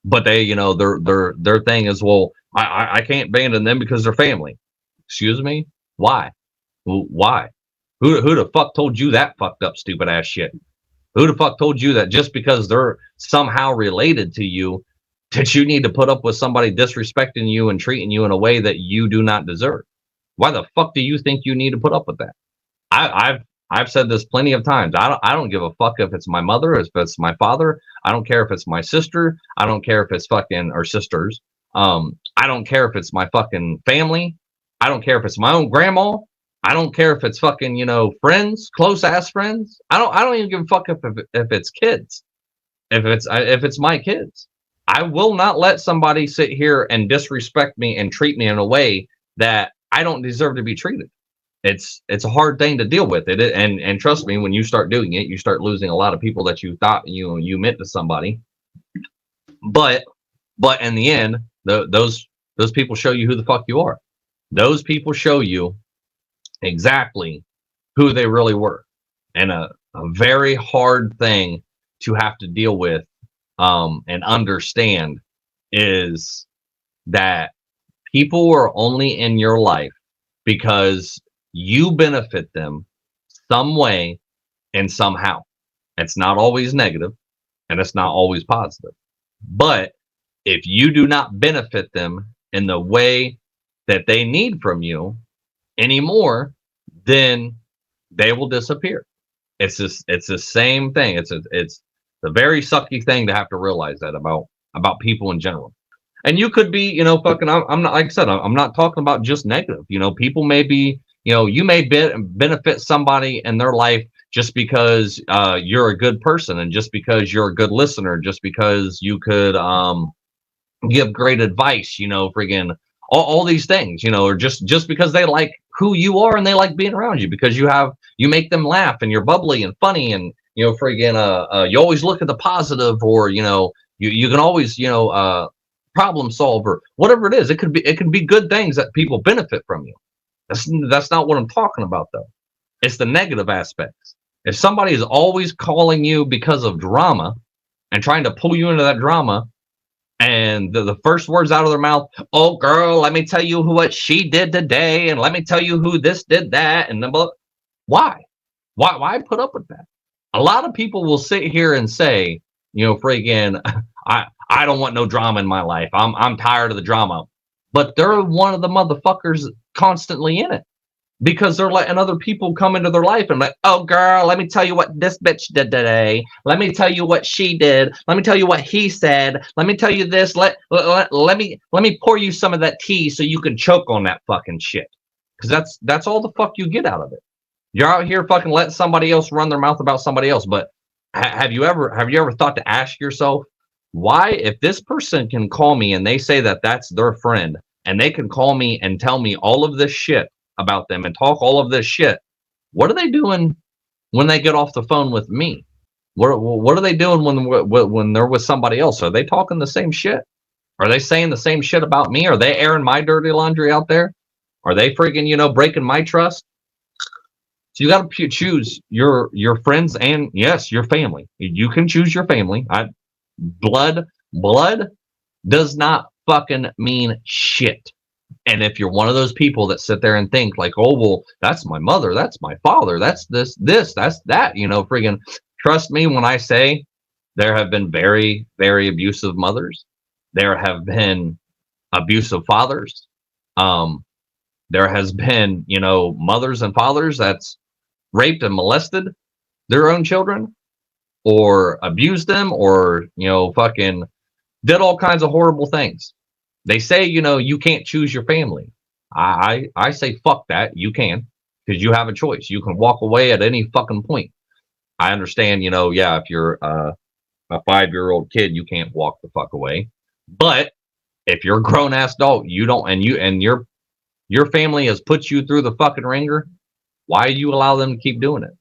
but they, their thing is, well, I can't abandon them because they're family. Excuse me? Why? Why? Who the fuck told you that fucked up stupid ass shit? Who the fuck told you that just because they're somehow related to you, that you need to put up with somebody disrespecting you and treating you in a way that you do not deserve? Why the fuck do you think you need to put up with that? I've said this plenty of times. I don't give a fuck if it's my mother, if it's my father. I don't care if it's my sister. I don't care if it's fucking or sisters. I don't care if it's my fucking family. I don't care if it's my own grandma. I don't care if it's fucking, friends, close ass friends. I don't even give a fuck if it's kids. If it's my kids. I will not let somebody sit here and disrespect me and treat me in a way that I don't deserve to be treated. It's a hard thing to deal with it, and trust me, when you start doing it, you start losing a lot of people that you thought you meant to somebody. But in the end, Those people show you who the fuck you are. Those people show you exactly who they really were, and a very hard thing to have to deal with and understand is that people are only in your life because you benefit them some way and somehow. It's not always negative and it's not always positive. But if you do not benefit them in the way that they need from you anymore, then they will disappear. It's the same thing. It's a very sucky thing to have to realize that about people in general. And you could be, fucking. I'm not, like I said, I'm not talking about just negative. People may be, you may benefit somebody in their life just because you're a good person, and just because you're a good listener, just because you could give great advice, friggin' all these things, or just because they like who you are and they like being around you because you make them laugh and you're bubbly and funny, and friggin' you always look at the positive, or you can always problem solver, whatever it is. It can be good things that people benefit from you. That's not what I'm talking about, though. It's the negative aspects. If somebody is always calling you because of drama and trying to pull you into that drama, and the first words out of their mouth, "Oh, girl, let me tell you what she did today, and let me tell you who this did that," and then, why? Why put up with that? A lot of people will sit here and say, friggin', I don't want no drama in my life. I'm tired of the drama, but they're one of the motherfuckers constantly in it, because they're letting other people come into their life and like, "Oh, girl, let me tell you what this bitch did today. Let me tell you what she did. Let me tell you what he said. Let me tell you this. Let me pour you some of that tea so you can choke on that fucking shit." Because that's all the fuck you get out of it. You're out here fucking letting somebody else run their mouth about somebody else. But have you ever thought to ask yourself, why, if this person can call me and they say that that's their friend, and they can call me and tell me all of this shit about them and talk all of this shit, what are they doing when they get off the phone with me? What are they doing when they're with somebody else? Are they talking the same shit? Are they saying the same shit about me? Are they airing my dirty laundry out there? Are they freaking breaking my trust? So you got to choose your friends, and yes, your family. You can choose your family. Blood does not fucking mean shit. And if you're one of those people that sit there and think like, "Oh, well, that's my mother, that's my father, that's this, that's that," friggin', trust me when I say there have been very, very abusive mothers. There have been abusive fathers. Um, there has been, mothers and fathers that's raped and molested their own children, or abused them, or, fucking did all kinds of horrible things. They say, you can't choose your family. I say fuck that. You can, because you have a choice. You can walk away at any fucking point. I understand, yeah, if you're a 5-year-old kid, you can't walk the fuck away. But if you're a grown ass adult, you don't, and your family has put you through the fucking ringer. Why do you allow them to keep doing it?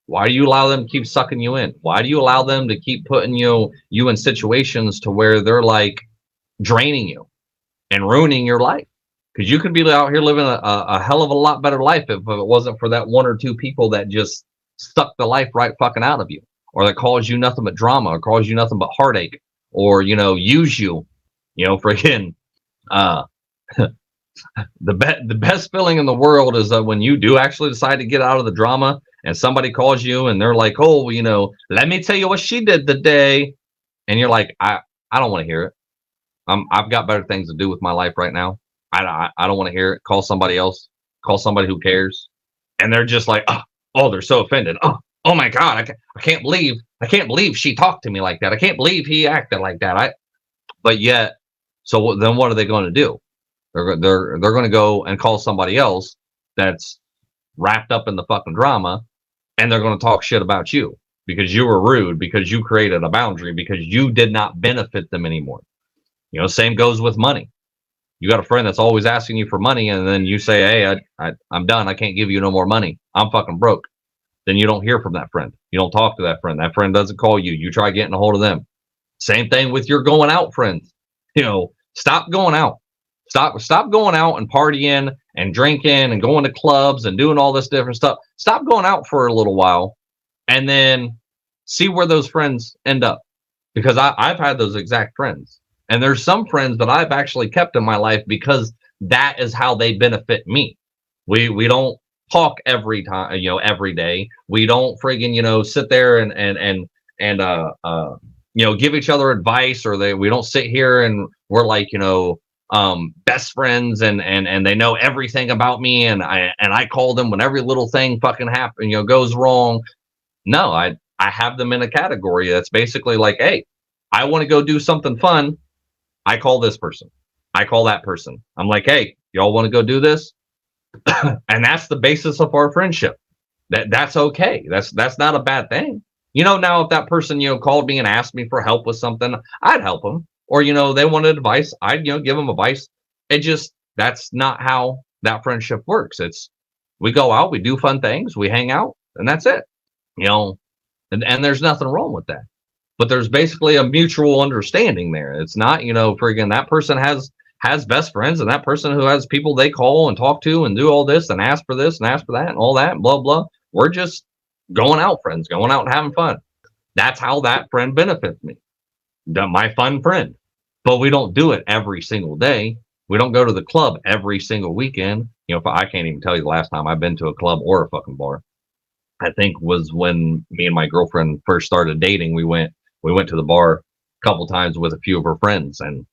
Why do you allow them to keep sucking you in? Why do you allow them to keep putting you in situations to where they're like draining you and ruining your life? Because you could be out here living a hell of a lot better life if it wasn't for that one or two people that just suck the life right fucking out of you, or that cause you nothing but drama, or cause you nothing but heartache, or use you, freaking. Uh, the best feeling in the world is that when you do actually decide to get out of the drama, and somebody calls you and they're like, "Oh, let me tell you what she did today," and you're like, I don't want to hear it. I've got better things to do with my life right now. I don't want to hear it. Call somebody else. Call somebody who cares. And they're just like, oh, they're so offended. Oh my God, I can't believe she talked to me like that. I can't believe he acted like that. But yet, so then what are they going to do? They're going to go and call somebody else that's wrapped up in the fucking drama, and they're going to talk shit about you because you were rude, because you created a boundary, because you did not benefit them anymore. Same goes with money. You got a friend that's always asking you for money, and then you say, "Hey, I'm done. I can't give you no more money. I'm fucking broke." Then you don't hear from that friend. You don't talk to that friend. That friend doesn't call you. You try getting a hold of them. Same thing with your going out friends. Stop going out. Stop going out and partying and drinking and going to clubs and doing all this different stuff. Stop going out for a little while and then see where those friends end up. Because I've had those exact friends. And there's some friends that I've actually kept in my life because that is how they benefit me. We don't talk every time, every day. We don't friggin', sit there and give each other advice, or we don't sit here and we're like, best friends, and they know everything about me, and I call them when every little thing fucking happen, goes wrong. No, I have them in a category that's basically like, hey, I want to go do something fun. I call this person. I call that person. I'm like, hey, y'all want to go do this? And that's the basis of our friendship. That's okay. That's not a bad thing. Now if that person, called me and asked me for help with something, I'd help them. Or, they wanted advice, I'd, give them advice. That's not how that friendship works. It's, we go out, we do fun things, we hang out, and that's it. And there's nothing wrong with that. But there's basically a mutual understanding there. It's not, friggin' that person has best friends, and that person who has people they call and talk to and do all this and ask for this and ask for that and all that and blah blah. We're just going out friends, going out and having fun. That's how that friend benefits me. My fun friend. But we don't do it every single day. We don't go to the club every single weekend. If I can't even tell you the last time I've been to a club or a fucking bar. I think was when me and my girlfriend first started dating. We went to the bar a couple times with a few of her friends, and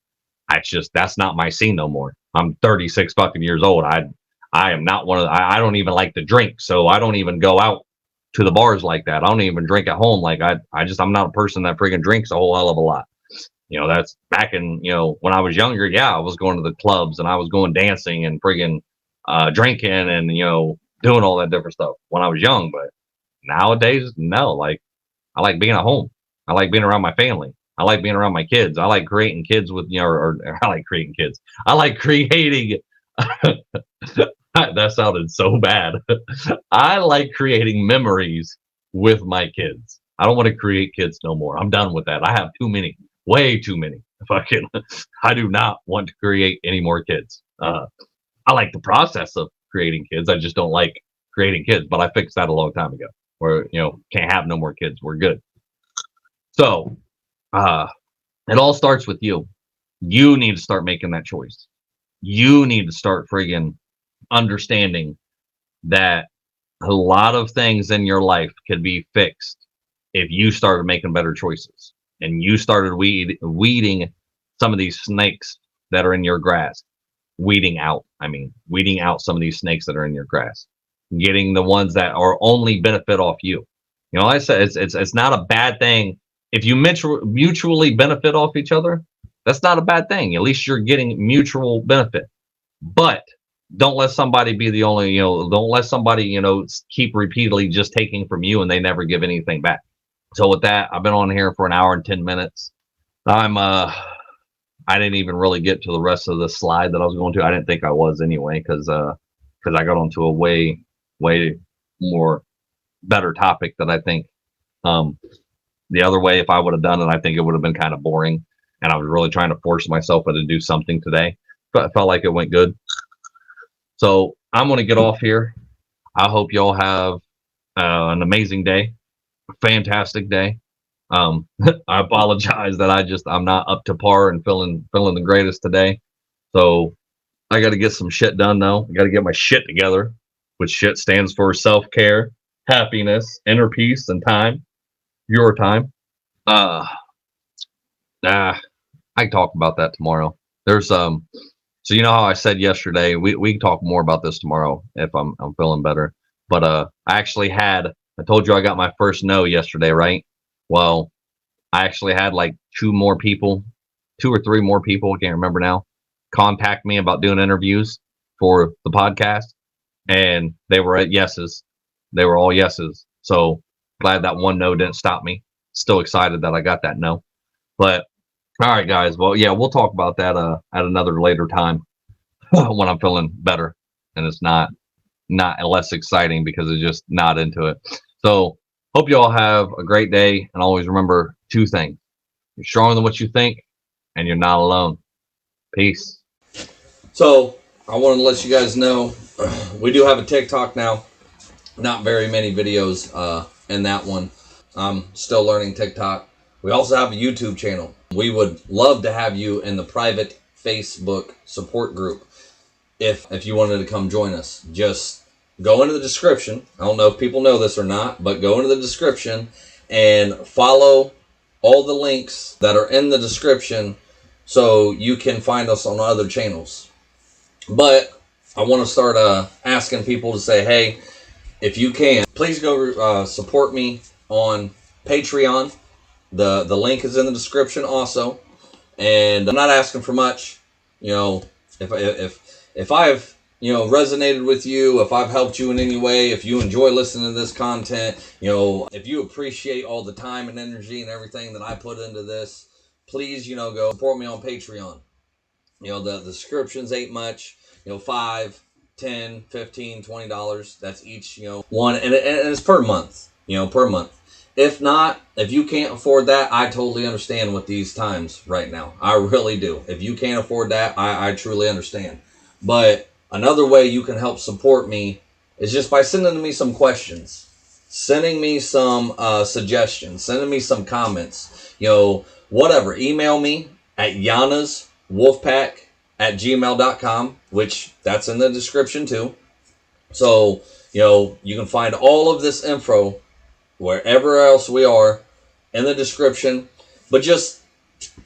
that's not my scene no more. I'm 36 fucking years old. I am not one of I don't even like to drink, so I don't even go out to the bars like that. I don't even drink at home. Like I'm not a person that friggin' drinks a whole hell of a lot. That's back in, when I was younger. Yeah, I was going to the clubs and I was going dancing and friggin' drinking and, doing all that different stuff when I was young. But nowadays, no, like I like being at home. I like being around my family. I like being around my kids. I like creating kids with, or I like creating kids. I like creating. That sounded so bad. I like creating memories with my kids. I don't want to create kids no more. I'm done with that. I have too many, way too many. Fucking, I do not want to create any more kids. I like the process of creating kids. I just don't like creating kids. But I fixed that a long time ago. Where can't have no more kids. We're good. So, it all starts with you. You need to start making that choice. You need to start friggin' understanding that a lot of things in your life could be fixed if you started making better choices and you started weeding some of these snakes that are in your grass. Weeding out some of these snakes that are in your grass, getting the ones that are only benefit off you. I said it's not a bad thing if you mutually benefit off each other. That's not a bad thing. At least you're getting mutual benefit. But don't let somebody be the only, don't let somebody, keep repeatedly just taking from you and they never give anything back. So with that, I've been on here for an hour and 10 minutes. I didn't even really get to the rest of the slide that I was going to. I didn't think I was anyway, because I got onto a way more better topic that I think the other way, if I would have done it, I think it would have been kind of boring. And I was really trying to force myself to do something today, but I felt like it went good. So I'm going to get off here. I hope y'all have an amazing day, fantastic day. I apologize that I'm not up to par and feeling the greatest today. So I got to get some shit done though. I got to get my shit together, which shit stands for self-care, happiness, inner peace, and time. Your time. I can talk about that tomorrow. There's so how I said yesterday, we can talk more about this tomorrow if I'm feeling better. But I told you I got my first no yesterday, right? Well, I actually had like 2 or 3 more people, I can't remember now, contact me about doing interviews for the podcast, and they were at yeses. They were all yeses. So glad that one no didn't stop me. Still excited that I got that no. But all right, guys. Well, yeah, we'll talk about that at another later time when I'm feeling better and it's not less exciting because it's just not into it. So hope you all have a great day, and always remember 2 things: you're stronger than what you think, and you're not alone. Peace. So I wanted to let you guys know we do have a TikTok now. Not very many videos in that one. I'm still learning TikTok. We also have a YouTube channel. We would love to have you in the private Facebook support group if you wanted to come join us. Just go into the description. I don't know if people know this or not, but go into the description and follow all the links that are in the description so you can find us on other channels. But I want to start asking people to say, hey, if you can, please go support me on Patreon. The link is in the description also. And I'm not asking for much. You know, if I've resonated with you, if I've helped you in any way, if you enjoy listening to this content, if you appreciate all the time and energy and everything that I put into this, please go support me on Patreon. The subscriptions ain't much. $5, $10, $15, $20. That's each one, and it's per month. Per month. If not, if you can't afford that, I totally understand with these times right now. I really do. If you can't afford that, I truly understand. But another way you can help support me is just by sending me some questions, sending me some suggestions, sending me some comments, whatever. Email me at yanaswolfpack@gmail.com, which that's in the description too. So, you can find all of this info wherever else we are in the description. But just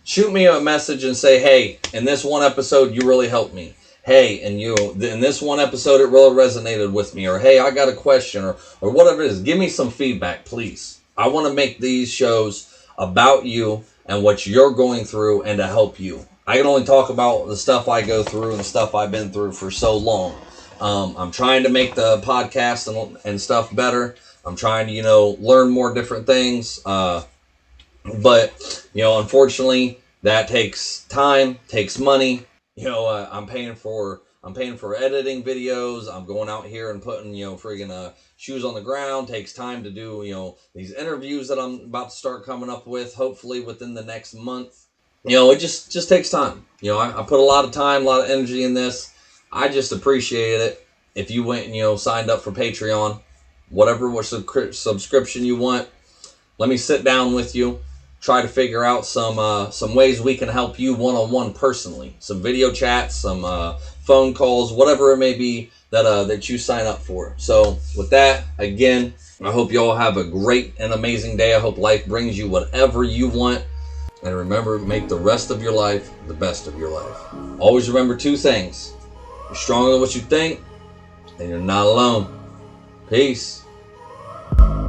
shoot me a message and say, hey, in this one episode, you really helped me. Hey, and in this one episode, it really resonated with me. Or, hey, I got a question, or whatever it is. Give me some feedback, please. I want to make these shows about you and what you're going through and to help you. I can only talk about the stuff I go through and the stuff I've been through for so long. I'm trying to make the podcast and stuff better. I'm trying to, learn more different things. But, unfortunately, that takes time, takes money. I'm paying for editing videos. I'm going out here and putting, friggin' shoes on the ground. Takes time to do, these interviews that I'm about to start coming up with, hopefully within the next month. It just takes time. I put a lot of time, a lot of energy in this. I just appreciate it. If you went and, signed up for Patreon, whatever subscription you want, let me sit down with you, try to figure out some ways we can help you one-on-one personally. Some video chats, some phone calls, whatever it may be that you sign up for. So with that, again, I hope you all have a great and amazing day. I hope life brings you whatever you want. And remember, make the rest of your life the best of your life. Always remember two things. You're stronger than what you think, and you're not alone. Peace.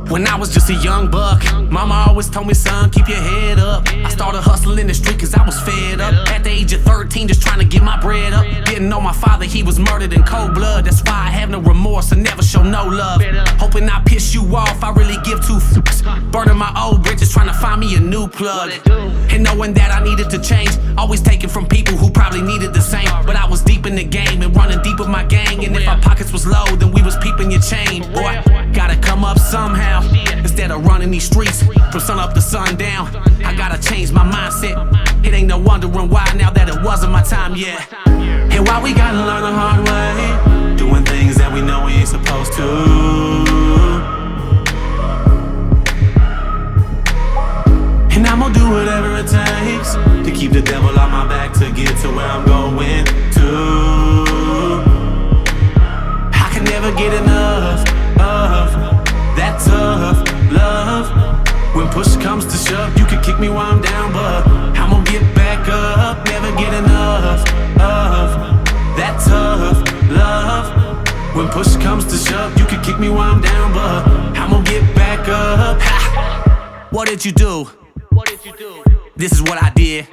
When I was just a young buck, mama always told me, son, keep your head up. I started hustling in the street cause I was fed up. At the age of 13, just trying to get my bread up. Didn't know my father, he was murdered in cold blood. That's why I have no remorse and never show no love. Hoping I piss you off, I really give two fucks. Burning my old bridges, trying to find me a new plug. And knowing that I needed to change, always taking from people who probably needed the same. But I was deep in the game and running deep with my gang. And if our pockets was low, then we was peeping your chain. Boy, gotta come up somehow. Instead of running these streets from sun up to sundown, I gotta change my mindset. It ain't no wondering why now that it wasn't my time yet. And why we gotta learn the hard way, doing things that we know we ain't supposed to. And I'm gonna do whatever it takes to keep the devil on my back to get to where I'm going to. I can never get enough of that tough love. When push comes to shove, you can kick me while I'm down, but I'm gonna get back up. Never get enough of that tough love. When push comes to shove, you can kick me while I'm down, but I'm gonna get back up. Ha! What did you do? This is what I did.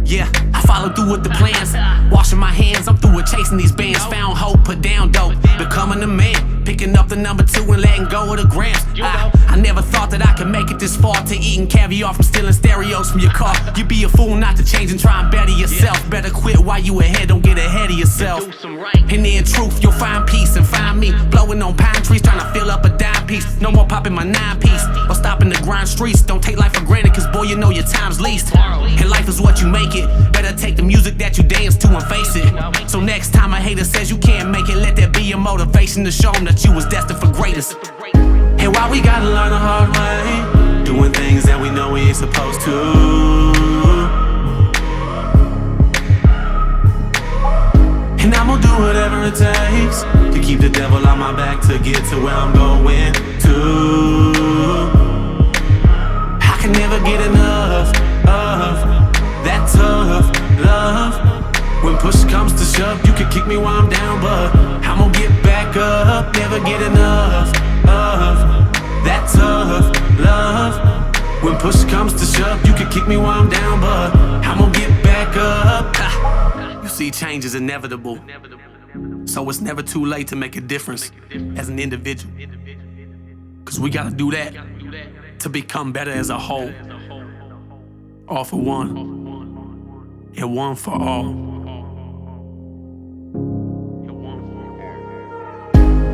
Yeah, I followed through with the plans. Washing my hands, I'm through with chasing these bands. Found hope, put down dope, becoming a man. Picking up the number 2 and letting go of the grams. I never thought that I could make it this far, to eating caviar from stealing stereos from your car. You be a fool not to change and try and better yourself. Better quit while you ahead, don't get ahead of yourself. And in truth, you'll find peace and find me blowing on pine trees, trying to fill up a dime piece. No more popping my 9-piece or stopping the grind streets. Don't take life for granted, cause boy, you know your time's least. And life is what you make it. Better take the music that you dance to and face it. So next time a hater says you can't make it, let that be your motivation to show them that you was destined for greatness. And why we gotta learn the hard way, doing things that we know we ain't supposed to. And I'm gonna do whatever it takes to keep the devil on my back to get to where I'm going to. I can never get enough of that tough love. When push comes to shove, you can kick me while I'm down, but I'm gonna get back up. Never get enough of that tough love. When push comes to shove, you can kick me while I'm down, but I'm gonna get back up. You see, change is inevitable, so it's never too late to make a difference as an individual. Cause we gotta do that to become better as a whole. All for one, and one for all.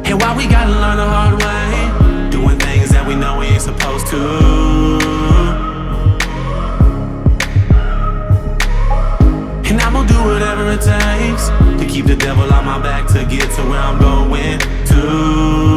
And why we gotta learn the hard way, doing things that we know we ain't supposed to. And I'm gonna do whatever it takes to keep the devil on my back to get to where I'm going to.